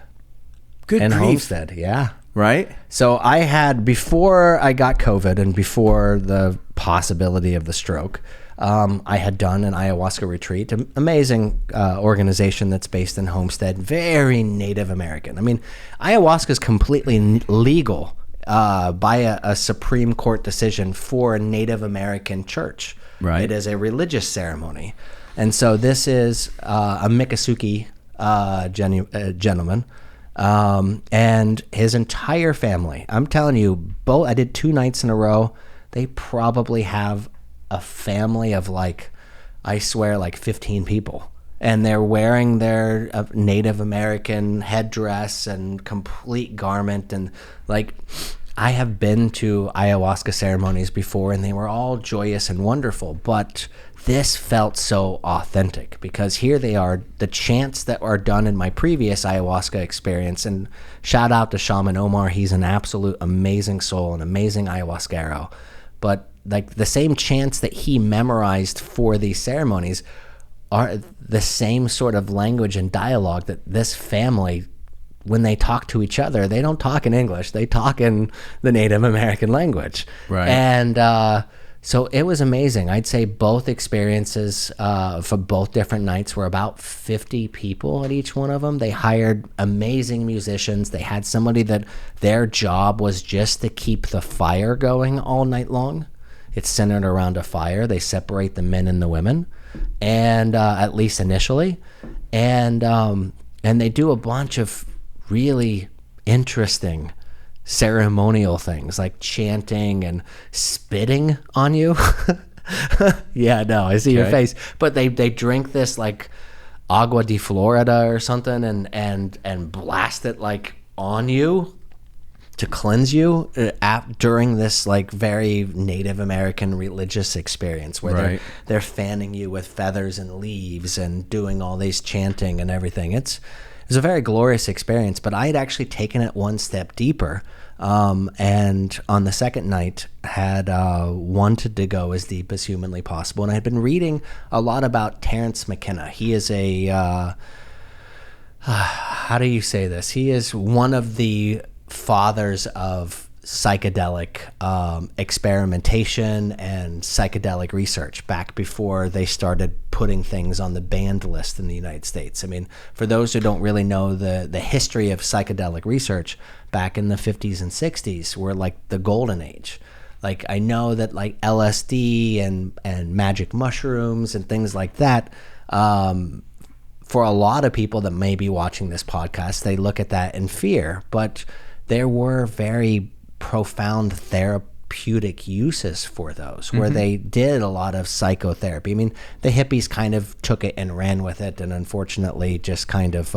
Good in grief. Homestead. Yeah. Right? So I had, before I got COVID and before the possibility of the stroke, I had done an ayahuasca retreat, an amazing organization that's based in Homestead, very Native American. I mean, ayahuasca is completely legal by a Supreme Court decision for a Native American church. Right. It is a religious ceremony. And so this is a Miccosukee gentleman, and his entire family. I'm telling you, I did 2 nights in a row. They probably have a family of I swear, 15 people. And they're wearing their Native American headdress and complete garment. And I have been to ayahuasca ceremonies before, and they were all joyous and wonderful. But this felt so authentic because here they are, the chants that are done in my previous ayahuasca experience. And shout out to Shaman Omar. He's an absolute amazing soul, an amazing ayahuasquero. But the same chants that he memorized for these ceremonies are the same sort of language and dialogue that this family, when they talk to each other, they don't talk in English. They talk in the Native American language. Right. And so it was amazing. I'd say both experiences for both different nights were about 50 people at each one of them. They hired amazing musicians. They had somebody that their job was just to keep the fire going all night long. It's centered around a fire. They separate the men and the women, and at least initially, and they do a bunch of really interesting ceremonial things like chanting and spitting on you. Yeah, no, I see your face. But they drink this agua de Florida or something and blast it on you to cleanse you during this very Native American religious experience where they're fanning you with feathers and leaves and doing all these chanting and everything. It was a very glorious experience, but I had actually taken it one step deeper. And on the second night had wanted to go as deep as humanly possible. And I had been reading a lot about Terence McKenna. He is how do you say this? He is one of the fathers of psychedelic experimentation and psychedelic research back before they started putting things on the banned list in the United States. I mean, for those who don't really know the history of psychedelic research, back in the 50s and 60s were the golden age. I know that LSD and magic mushrooms and things like that, for a lot of people that may be watching this podcast, they look at that in fear, but there were very profound therapeutic uses for those where they did a lot of psychotherapy. I mean, the hippies kind of took it and ran with it, and unfortunately just kind of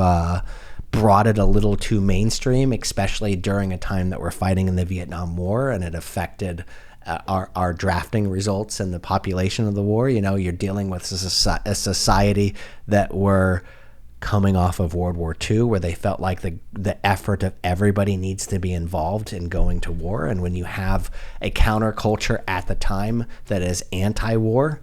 brought it a little too mainstream, especially during a time that we're fighting in the Vietnam War, and it affected our drafting results and the population of the war. You're dealing with a society that were coming off of World War II, where they felt like the effort of everybody needs to be involved in going to war. And when you have a counterculture at the time that is anti-war,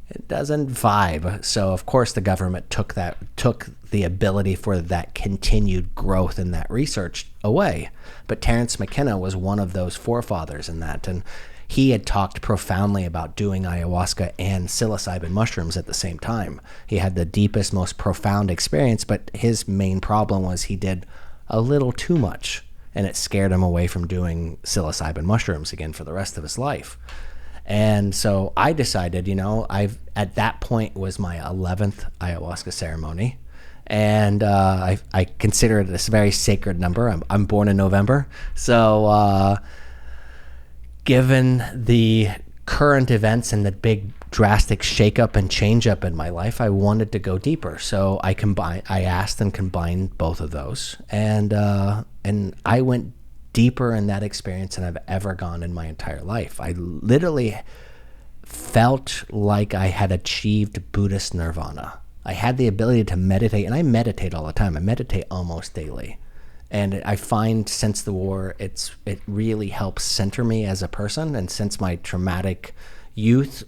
it doesn't vibe. So of course the government took the ability for that continued growth in that research away. But Terence McKenna was one of those forefathers in that, and he had talked profoundly about doing ayahuasca and psilocybin mushrooms at the same time. He had the deepest, most profound experience, but his main problem was he did a little too much, and it scared him away from doing psilocybin mushrooms again for the rest of his life. And so I decided, at that point was my 11th ayahuasca ceremony. And I consider it this very sacred number. I'm born in November. So given the current events and the big drastic shakeup and change up in my life, I wanted to go deeper. So I asked and combined both of those. And I went deeper in that experience than I've ever gone in my entire life. I literally felt like I had achieved Buddhist nirvana. I had the ability to meditate, and I meditate all the time. I meditate almost daily. And I find since the war, it really helps center me as a person. And since my traumatic youth,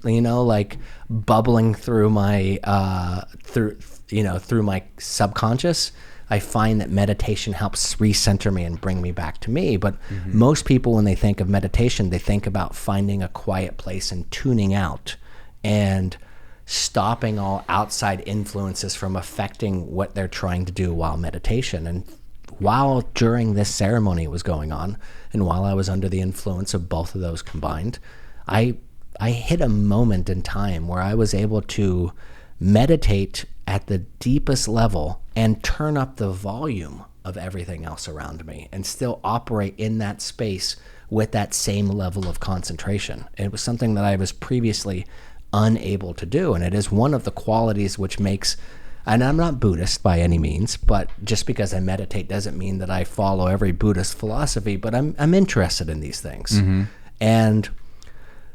bubbling through my through my subconscious, I find that meditation helps recenter me and bring me back to me. But most people, when they think of meditation, they think about finding a quiet place and tuning out and stopping all outside influences from affecting what they're trying to do while meditation. And while during this ceremony was going on, and while I was under the influence of both of those combined, I hit a moment in time where I was able to meditate at the deepest level and turn up the volume of everything else around me and still operate in that space with that same level of concentration. It was something that I was previously unable to do. And it is one of the qualities which makes, and I'm not Buddhist by any means, but just because I meditate doesn't mean that I follow every Buddhist philosophy, but I'm interested in these things. And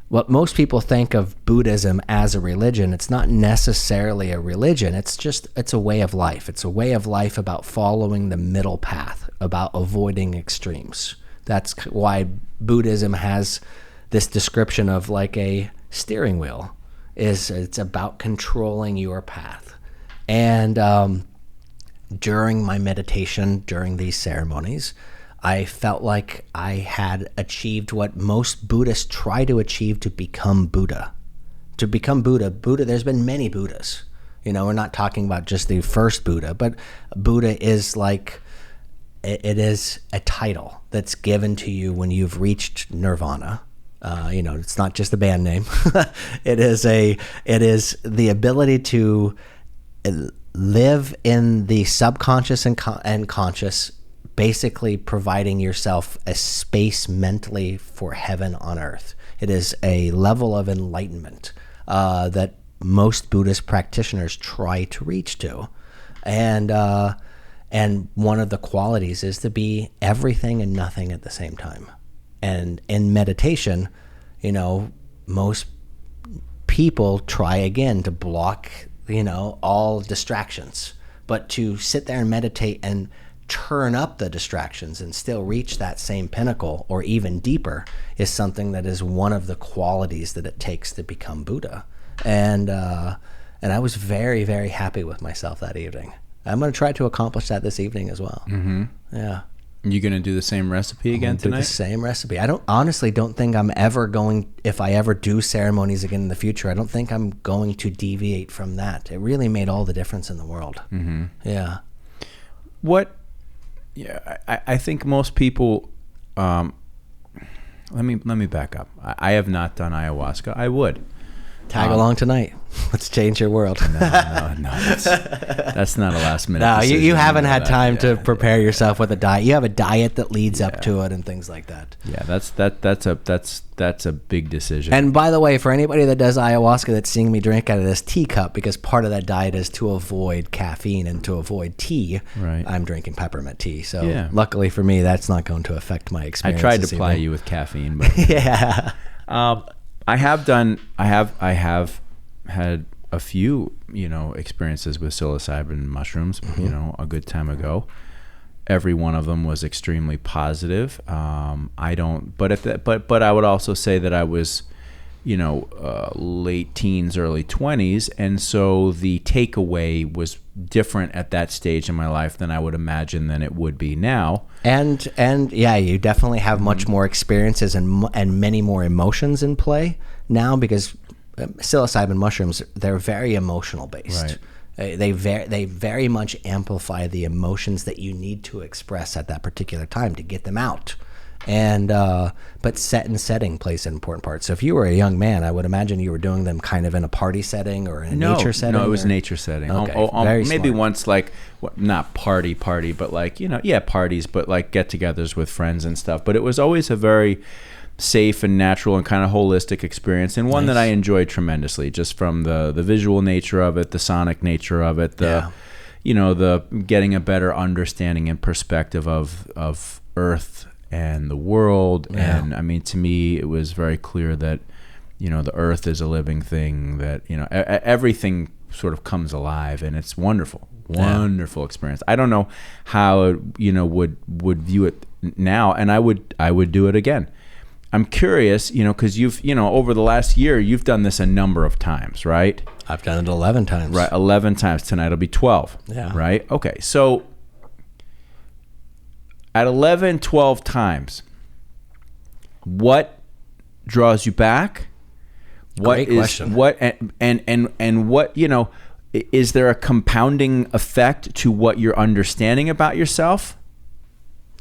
what most people think of Buddhism as a religion, it's not necessarily a religion. It's a way of life. It's a way of life about following the middle path, about avoiding extremes. That's why Buddhism has this description of like a steering wheel. It's about controlling your path. And during my meditation, during these ceremonies, I felt like I had achieved what most Buddhists try to achieve to become Buddha. To become Buddha, there's been many Buddhas. You know, we're not talking about just the first Buddha, but Buddha is like, it is a title that's given to you when you've reached nirvana. You know, it's not just a band name. It is the ability to live in the subconscious and conscious, basically providing yourself a space mentally for heaven on earth. It is a level of enlightenment that most Buddhist practitioners try to reach to. And one of the qualities is to be everything and nothing at the same time. And in meditation, you know, most people try again to block, you know, all distractions. But to sit there and meditate and turn up the distractions and still reach that same pinnacle or even deeper is something that is one of the qualities that it takes to become Buddha. And I was very, very happy with myself that evening. I'm going to try to accomplish that this evening as well. Yeah. You going to do the same recipe again tonight? Do the same recipe. I honestly don't think I'm ever going, if I ever do ceremonies again in the future, I don't think I'm going to deviate from that. It really made all the difference in the world. Yeah. I think most people, let me back up. I have not done ayahuasca. I would. Tag along tonight. Let's change your world. No. That's not a last minute. No, you haven't had time to prepare yourself with a diet. You have a diet that leads up to it and things like that. Yeah, that's a big decision. And by the way, for anybody that does ayahuasca that's seeing me drink out of this teacup, because part of that diet is to avoid caffeine and to avoid tea, right. I'm drinking peppermint tea. So luckily for me, that's not going to affect my experience. I tried to ply you with caffeine, but yeah. I have had a few, you know, experiences with psilocybin mushrooms, you know, a good time ago. Every one of them was extremely positive. But I would also say that I was, you know, late teens, early 20s, and so the takeaway was different at that stage in my life than I would imagine than it would be now. And yeah, you definitely have much more experiences and many more emotions in play now, because psilocybin mushrooms, they're very emotional based. Right. They very much amplify the emotions that you need to express at that particular time to get them out. And but setting plays an important part. So if you were a young man, I would imagine you were doing them kind of in a party setting or in a nature setting. No, it was nature setting. Okay, maybe smart. once, like, not party, but like, you know, parties, but like get-togethers with friends and stuff. But it was always a very safe and natural and kind of holistic experience, and one that I enjoyed tremendously, just from the visual nature of it, the sonic nature of it, you know, the getting a better understanding and perspective of Earth and the world. And I mean, to me, it was very clear that, you know, the Earth is a living thing, that, you know, everything sort of comes alive, and it's wonderful experience. I don't know how, you know, would view it now, and I would do it again. I'm curious, you know, because you've, you know, over the last year, you've done this a number of times, right? I've done it 11 times. Right, 11 times. Tonight will be 12. Yeah. Right? Okay, so at 11, 12 times, what draws you back? Great question. What and what, you know, is there a compounding effect to what you're understanding about yourself?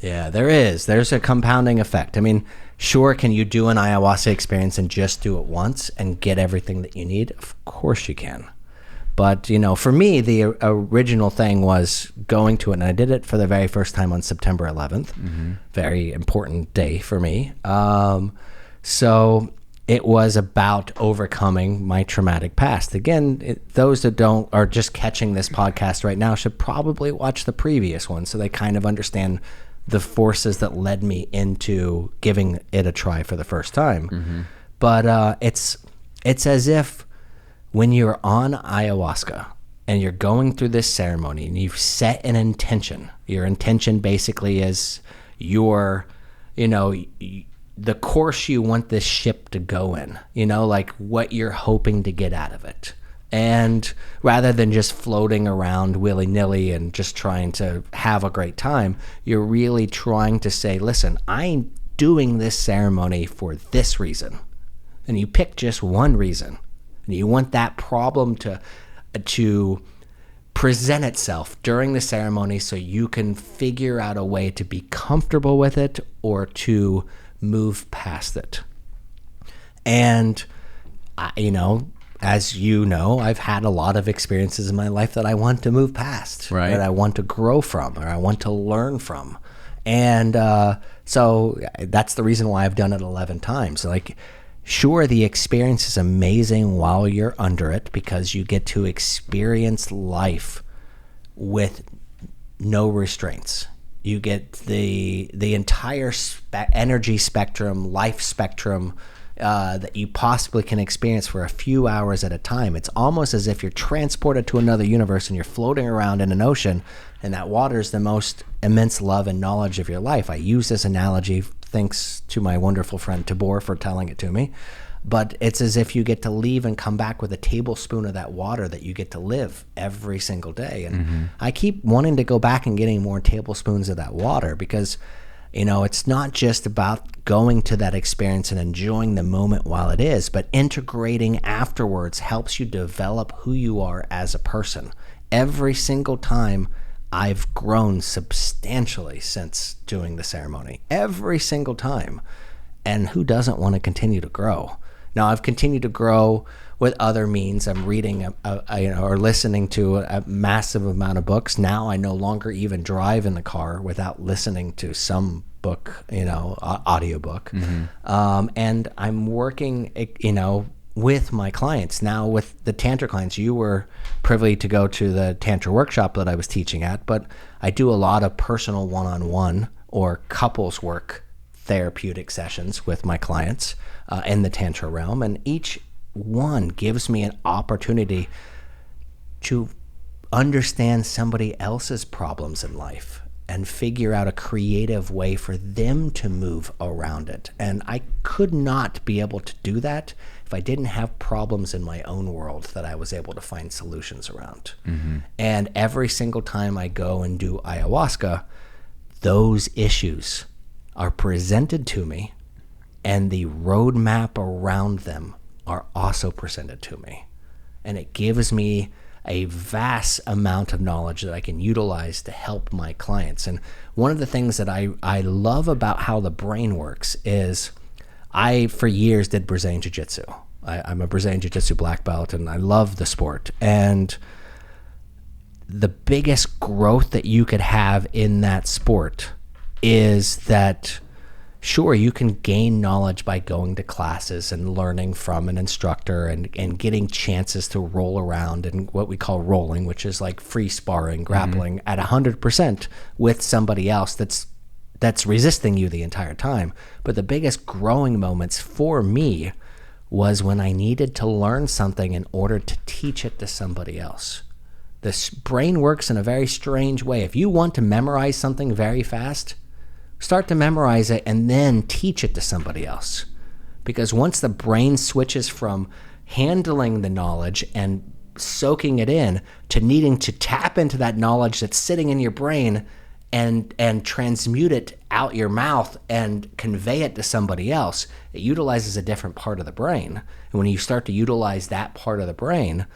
Yeah, there is. There's a compounding effect. I mean, sure, can you do an ayahuasca experience and just do it once and get everything that you need? Of course you can. But, for me, the original thing was going to it, and I did it for the very first time on September 11th. Very important day for me. So it was about overcoming my traumatic past. Again, those that are just catching this podcast right now should probably watch the previous one so they kind of understand the forces that led me into giving it a try for the first time. But it's as if when you're on ayahuasca and you're going through this ceremony and you've set an intention, your intention basically is the course you want this ship to go in, like what you're hoping to get out of it. And rather than just floating around willy-nilly and just trying to have a great time, you're really trying to say, listen, I'm doing this ceremony for this reason. And you pick just one reason. And you want that problem to present itself during the ceremony so you can figure out a way to be comfortable with it or to move past it. And, as you know, I've had a lot of experiences in my life that I want to move past, right? That I want to grow from or I want to learn from. And so that's the reason why I've done it 11 times. Like, sure, the experience is amazing while you're under it because you get to experience life with no restraints. You get the entire energy spectrum, life spectrum that you possibly can experience for a few hours at a time. It's almost as if you're transported to another universe and you're floating around in an ocean, and that water is the most immense love and knowledge of your life. I use this analogy thanks to my wonderful friend Tabor for telling it to me. But it's as if you get to leave and come back with a tablespoon of that water that you get to live every single day. And I keep wanting to go back and getting more tablespoons of that water because, it's not just about going to that experience and enjoying the moment while it is, but integrating afterwards helps you develop who you are as a person. Every single time I've grown substantially since doing the ceremony. Every single time. And who doesn't want to continue to grow? Now, I've continued to grow with other means. I'm reading or listening to a massive amount of books. Now I no longer even drive in the car without listening to some book, audiobook. And I'm working, with my clients. Now with the Tantra clients, you were privy to go to the Tantra workshop that I was teaching at, but I do a lot of personal one-on-one or couples work therapeutic sessions with my clients in the Tantra realm. And each one gives me an opportunity to understand somebody else's problems in life and figure out a creative way for them to move around it. And I could not be able to do that if I didn't have problems in my own world that I was able to find solutions around. And every single time I go and do ayahuasca, those issues are presented to me, and the roadmap around them are also presented to me. And it gives me a vast amount of knowledge that I can utilize to help my clients. And one of the things that I love about how the brain works is I, for years, did Brazilian Jiu-Jitsu. I'm a Brazilian Jiu-Jitsu black belt, and I love the sport. And the biggest growth that you could have in that sport is that, sure, you can gain knowledge by going to classes and learning from an instructor and getting chances to roll around and what we call rolling, which is like free sparring, grappling at 100% with somebody else that's resisting you the entire time. But the biggest growing moments for me was when I needed to learn something in order to teach it to somebody else. The brain works in a very strange way. If you want to memorize something very fast, start to memorize it and then teach it to somebody else. Because once the brain switches from handling the knowledge and soaking it in to needing to tap into that knowledge that's sitting in your brain and transmute it out your mouth and convey it to somebody else, it utilizes a different part of the brain. And when you start to utilize that part of the brain,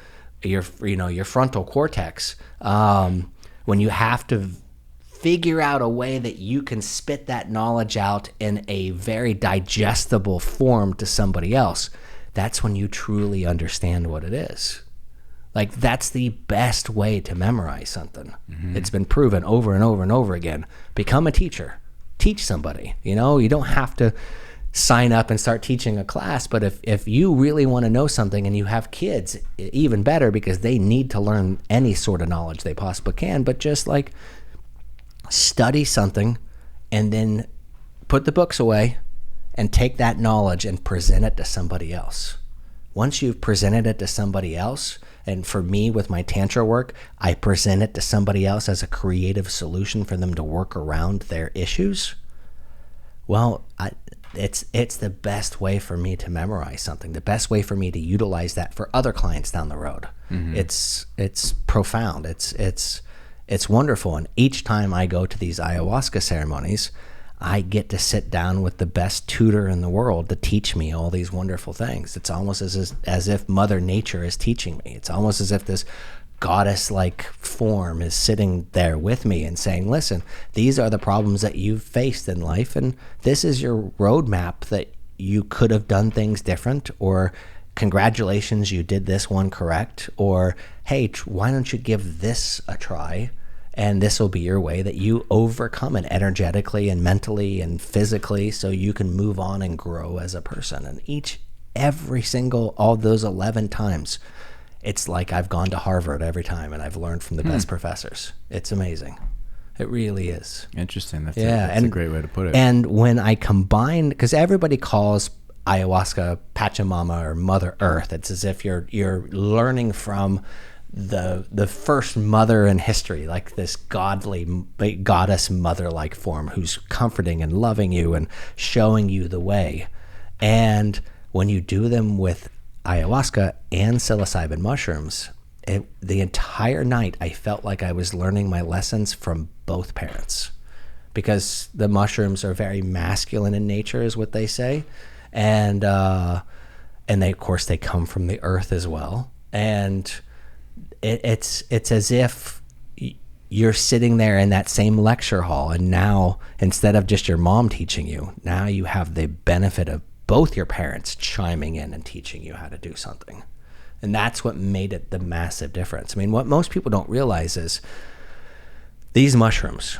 your frontal cortex, when you have to figure out a way that you can spit that knowledge out in a very digestible form to somebody else, that's when you truly understand what it is. Like, that's the best way to memorize something. It's been proven over and over and over again. Become a teacher. Teach somebody. You know, you don't have to sign up and start teaching a class, but if you really want to know something and you have kids, even better, because they need to learn any sort of knowledge they possibly can. But just like study something and then put the books away and take that knowledge and present it to somebody else. Once you've presented it to somebody else, and for me with my tantra work, I present it to somebody else as a creative solution for them to work around their issues. Well, it's the best way for me to memorize something, the best way for me to utilize that for other clients down the road. It's profound. It's wonderful. And each time I go to these ayahuasca ceremonies, I get to sit down with the best tutor in the world to teach me all these wonderful things. It's almost as if Mother Nature is teaching me. It's almost as if this goddess-like form is sitting there with me and saying, listen, these are the problems that you've faced in life, and this is your roadmap that you could have done things different, or congratulations, you did this one correct, or hey, why don't you give this a try? And this will be your way that you overcome it energetically and mentally and physically, so you can move on and grow as a person. And every single, all those 11 times, it's like I've gone to Harvard every time and I've learned from the best professors. It's amazing. It really is. Interesting. That's a great way to put it. And when I combine, because everybody calls ayahuasca Pachamama or Mother Earth, it's as if you're learning from the first mother in history, like this godly goddess mother-like form who's comforting and loving you and showing you the way. And when you do them with ayahuasca and psilocybin mushrooms, the entire night I felt like I was learning my lessons from both parents, because the mushrooms are very masculine in nature, is what they say, and they, of course, they come from the earth as well. And it's as if you're sitting there in that same lecture hall, and now, instead of just your mom teaching you, now you have the benefit of both your parents chiming in and teaching you how to do something. And that's what made it the massive difference. I mean, what most people don't realize is these mushrooms,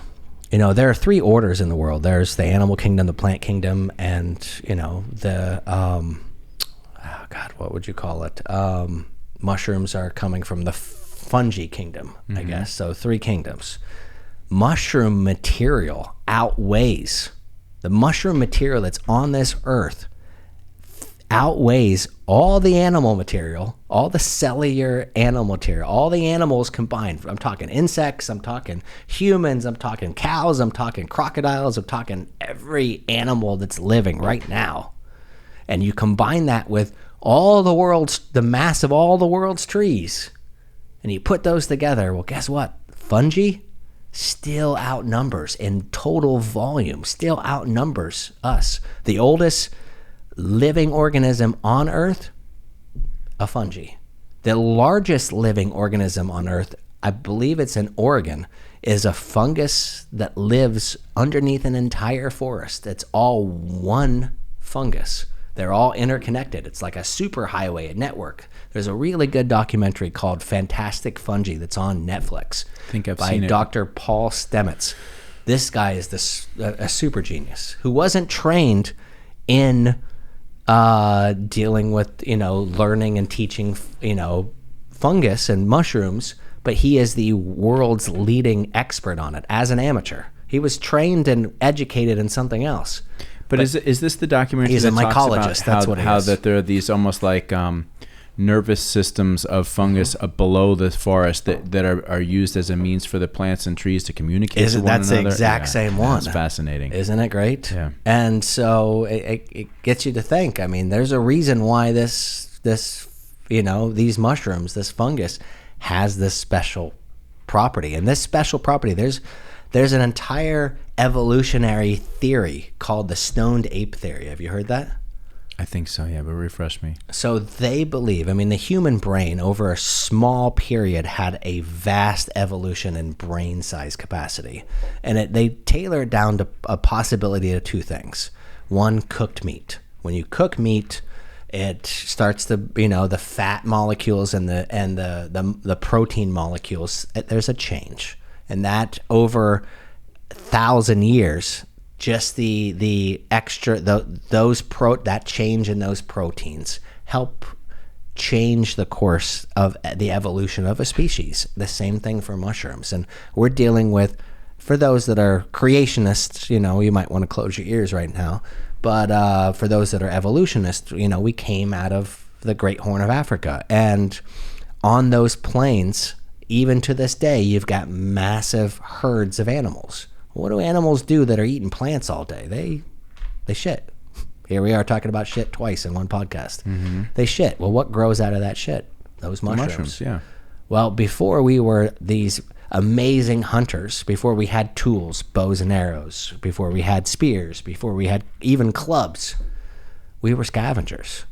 you know, there are 3 orders in the world. There's the animal kingdom, the plant kingdom, and, you know, the, what would you call it? Mushrooms are coming from the fungi kingdom, I guess. So 3 kingdoms. Mushroom material outweighs, the mushroom material that's on this earth outweighs all the animal material, all the cellular animal material, all the animals combined. I'm talking insects, I'm talking humans, I'm talking cows, I'm talking crocodiles, I'm talking every animal that's living right now. And you combine that with the mass of all the world's trees, and you put those together, well, guess what? Fungi still outnumbers in total volume, still outnumbers us. The oldest living organism on Earth, a fungi. The largest living organism on Earth, I believe it's in Oregon, is a fungus that lives underneath an entire forest. It's all one fungus. They're all interconnected. It's like a superhighway, a network. There's a really good documentary called Fantastic Fungi that's on Netflix. I think I've by seen it. Dr. Paul Stamets. This guy is a super genius who wasn't trained in dealing with, learning and teaching, fungus and mushrooms, but he is the world's leading expert on it as an amateur. He was trained and educated in something else. But is this the documentary he's that a talks mycologist, about that's what he how is. that there are these almost like nervous systems of fungus below the forest that are used as a means for the plants and trees to communicate with one That's another? the exact same one. That's fascinating. Isn't it great? Yeah. And so it gets you to think. I mean, there's a reason why this these mushrooms, this fungus, has this special property. And this special property, there's an entire evolutionary theory called the stoned ape theory. Have you heard that? I think so, yeah, but refresh me. So they believe, the human brain over a small period had a vast evolution in brain size capacity. And they tailor it down to a possibility of 2 things. One, cooked meat. When you cook meat, It starts to, the fat molecules and the protein molecules. There's a change, and that over 1,000 years, just the extra that change in those proteins help change the course of the evolution of a species. The same thing for mushrooms, and we're dealing with, for those that are creationists, you might want to close your ears right now. But for those that are evolutionists, we came out of the Great Horn of Africa. And on those plains, even to this day, you've got massive herds of animals. What do animals do that are eating plants all day? They shit. Here we are talking about shit twice in one podcast. Mm-hmm. They shit. Well, what grows out of that shit? Those mushrooms. Yeah. Well, before we were these amazing hunters, before we had tools, bows and arrows, before we had spears, before we had even clubs, we were scavengers,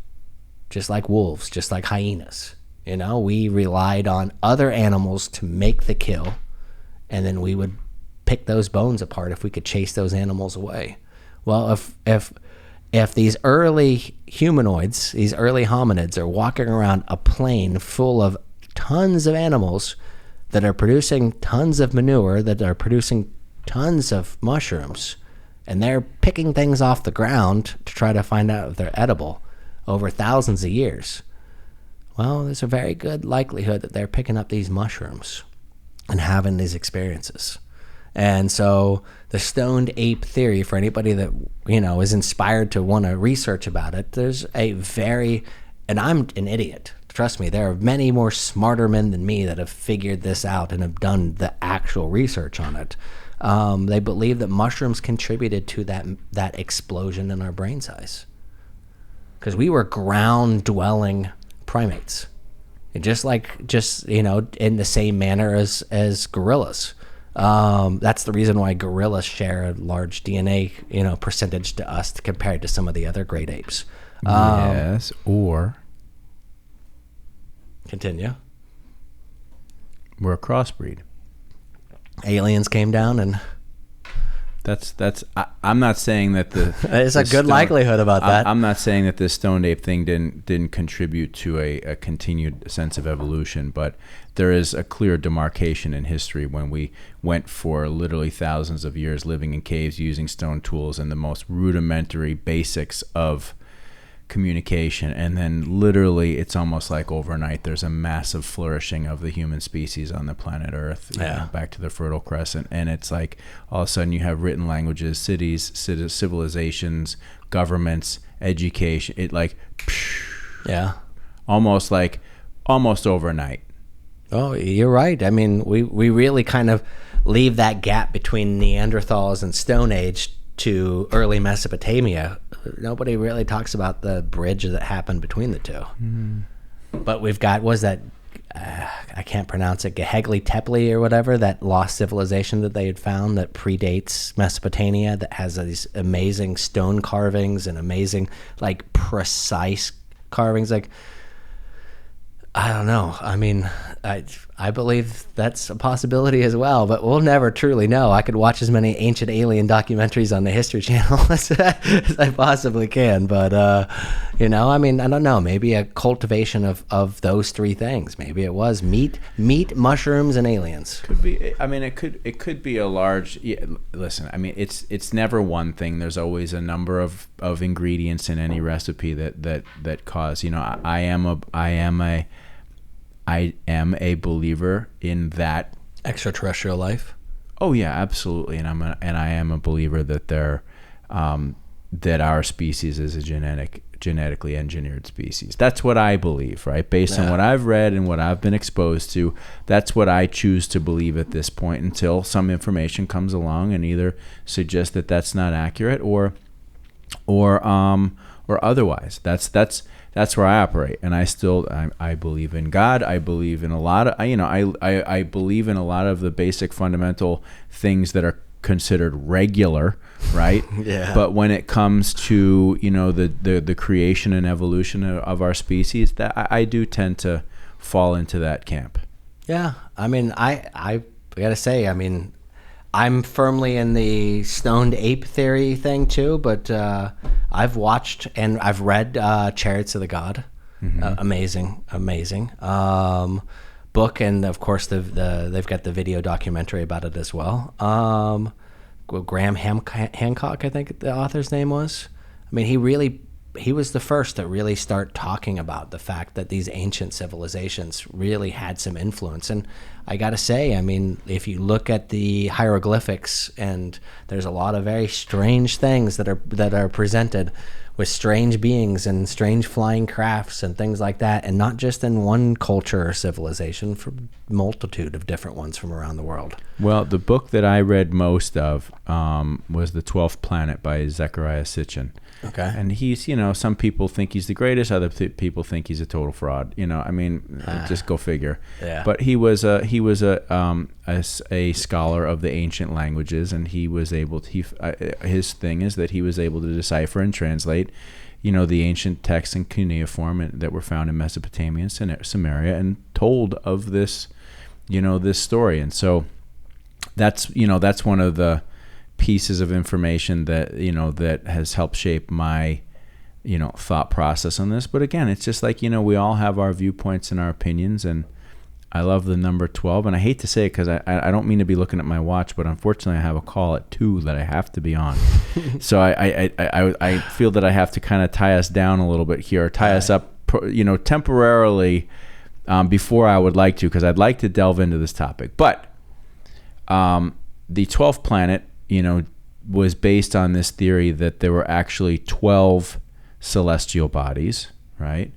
just like wolves, just like hyenas. We relied on other animals to make the kill, and then we would pick those bones apart if we could chase those animals away. Well, if these early humanoids, these early hominids, are walking around a plain full of tons of animals that are producing tons of manure, that are producing tons of mushrooms, and they're picking things off the ground to try to find out if they're edible over thousands of years, well, there's a very good likelihood that they're picking up these mushrooms and having these experiences. And so the stoned ape theory, for anybody that, is inspired to want to research about it, there's and I'm an idiot. Trust me, there are many more smarter men than me that have figured this out and have done the actual research on it. They believe that mushrooms contributed to that explosion in our brain size, because we were ground-dwelling primates, and just in the same manner as gorillas. That's the reason why gorillas share a large DNA percentage to us compared to some of the other great apes. Yes, or continue. We're a crossbreed. Aliens came down, and I'm not saying that there's a good likelihood about that. I'm not saying that this stoned ape thing didn't contribute to a continued sense of evolution, but there is a clear demarcation in history when we went for literally thousands of years living in caves using stone tools and the most rudimentary basics of communication, and then literally it's almost like overnight there's a massive flourishing of the human species on the planet Earth, back to the Fertile Crescent, and it's like all of a sudden you have written languages, cities, civilizations, governments, education. It almost overnight. Oh, you're right. I mean, we really kind of leave that gap between Neanderthals and Stone Age to early Mesopotamia. Nobody really talks about the bridge that happened between the two. Mm-hmm. But we've got, I can't pronounce it, Gehegli Tepe or whatever, that lost civilization that they had found that predates Mesopotamia, that has these amazing stone carvings and amazing, precise carvings. I don't know. I mean, I believe that's a possibility as well, but we'll never truly know. I could watch as many ancient alien documentaries on the History Channel as I possibly can, but I mean, I don't know. Maybe a cultivation of those three things. Maybe it was meat, mushrooms, and aliens. Could be. I mean, it could be a large. Yeah, listen, I mean, it's never one thing. There's always a number of ingredients in any recipe that cause. I am a believer in that extraterrestrial life. Oh yeah, absolutely, and I am a believer that that our species is a genetically engineered species. That's what I believe, right? Based on what I've read and what I've been exposed to, that's what I choose to believe at this point until some information comes along and either suggests that that's not accurate or otherwise. That's where I operate, and I believe in God. I believe in a lot of I believe in a lot of the basic fundamental things that are considered regular, right? Yeah. But when it comes to the creation and evolution of our species, that I do tend to fall into that camp. Yeah, I mean, I gotta say, I mean, I'm firmly in the stoned ape theory thing too, but I've watched and I've read Chariots of the God. Amazing book, and of course they've got the video documentary about it as well. Graham Hancock, I think the author's name was. I mean, he was the first to really start talking about the fact that these ancient civilizations really had some influence. And I got to say, I mean, if you look at the hieroglyphics, and there's a lot of very strange things that are presented with strange beings and strange flying crafts and things like that, and not just in one culture or civilization, for multitude of different ones from around the world. Well, the book that I read most of was The 12th Planet by Zecharia Sitchin. Okay. And he's, some people think he's the greatest, other people think he's a total fraud. I mean, just go figure. Yeah. But he was a scholar of the ancient languages, and he was able to, his thing is that he was able to decipher and translate, the ancient texts in cuneiform that were found in Mesopotamia and Samaria, and told of this, this story. And so that's one of the pieces of information that that has helped shape my thought process on this. But again, it's just like we all have our viewpoints and our opinions, and I love the number 12, and I hate to say it because I don't mean to be looking at my watch, but unfortunately I have a call at 2 that I have to be on. So I feel that I have to kind of tie us down a little bit here, tie us up temporarily before I would like to, because I'd like to delve into this topic. But the 12th planet was based on this theory that there were actually 12 celestial bodies, right?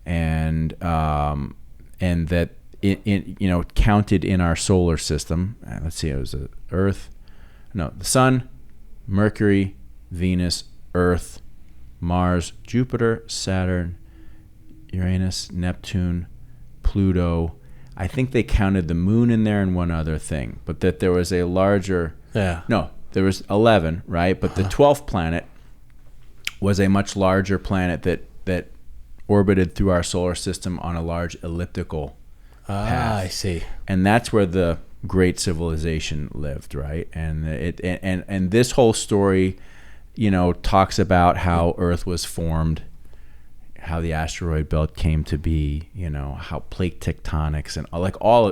And that it counted in our solar system. Let's see, it was the Sun, Mercury, Venus, Earth, Mars, Jupiter, Saturn, Uranus, Neptune, Pluto. I think they counted the moon in there and one other thing, but that there was a larger... Yeah. No, there was 11, right? But the 12th planet was a much larger planet that orbited through our solar system on a large elliptical path. I see. And that's where the great civilization lived, right? And and this whole story, talks about how Earth was formed, how the asteroid belt came to be, how plate tectonics and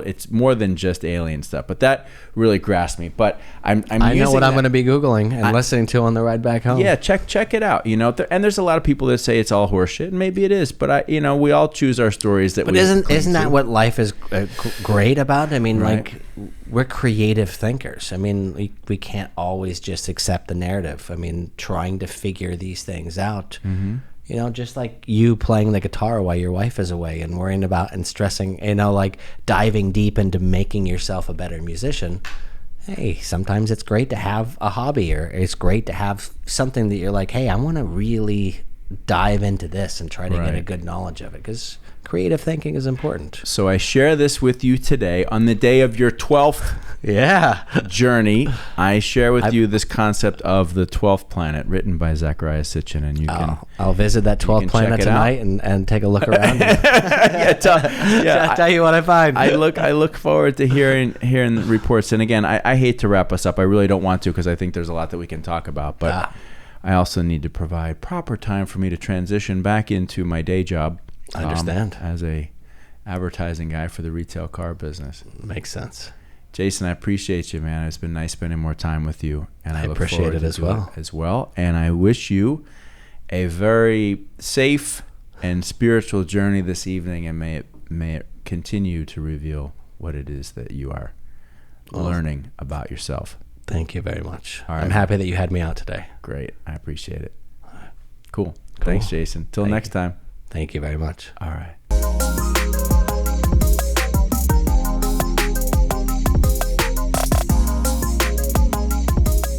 it's more than just alien stuff. But that really grasped me. But I know what I'm going to be Googling and listening to on the ride back home. Yeah, check it out. And there's a lot of people that say it's all horseshit, and maybe it is. But we all choose our stories that. But isn't that what life is great about? I mean, right. like, we're creative thinkers. I mean, we can't always just accept the narrative. I mean, trying to figure these things out. Mm-hmm. Just like you playing the guitar while your wife is away and worrying about and stressing, like diving deep into making yourself a better musician. Hey, sometimes it's great to have a hobby, or it's great to have something that you're like, hey, I want to really dive into this and try to get a good knowledge of it, because creative thinking is important. So I share this with you today on the day of your 12th journey. I share with you this concept of the 12th planet, written by Zecharia Sitchin, and I'll visit that 12th planet tonight and take a look around. I'll tell you what I find. I look forward to hearing the reports. And again, I hate to wrap us up. I really don't want to, because I think there's a lot that we can talk about. But I also need to provide proper time for me to transition back into my day job. I understand. As a advertising guy for the retail car business. Makes sense. Jason, I appreciate you, man. It's been nice spending more time with you, and I look appreciate forward it as well. And I wish you a very safe and spiritual journey this evening, and may it continue to reveal what it is that you are learning about yourself. Thank you very much. All right. I'm happy that you had me out today. Great. I appreciate it. Cool. Thanks, Jason. Till next time. Thank you very much. All right.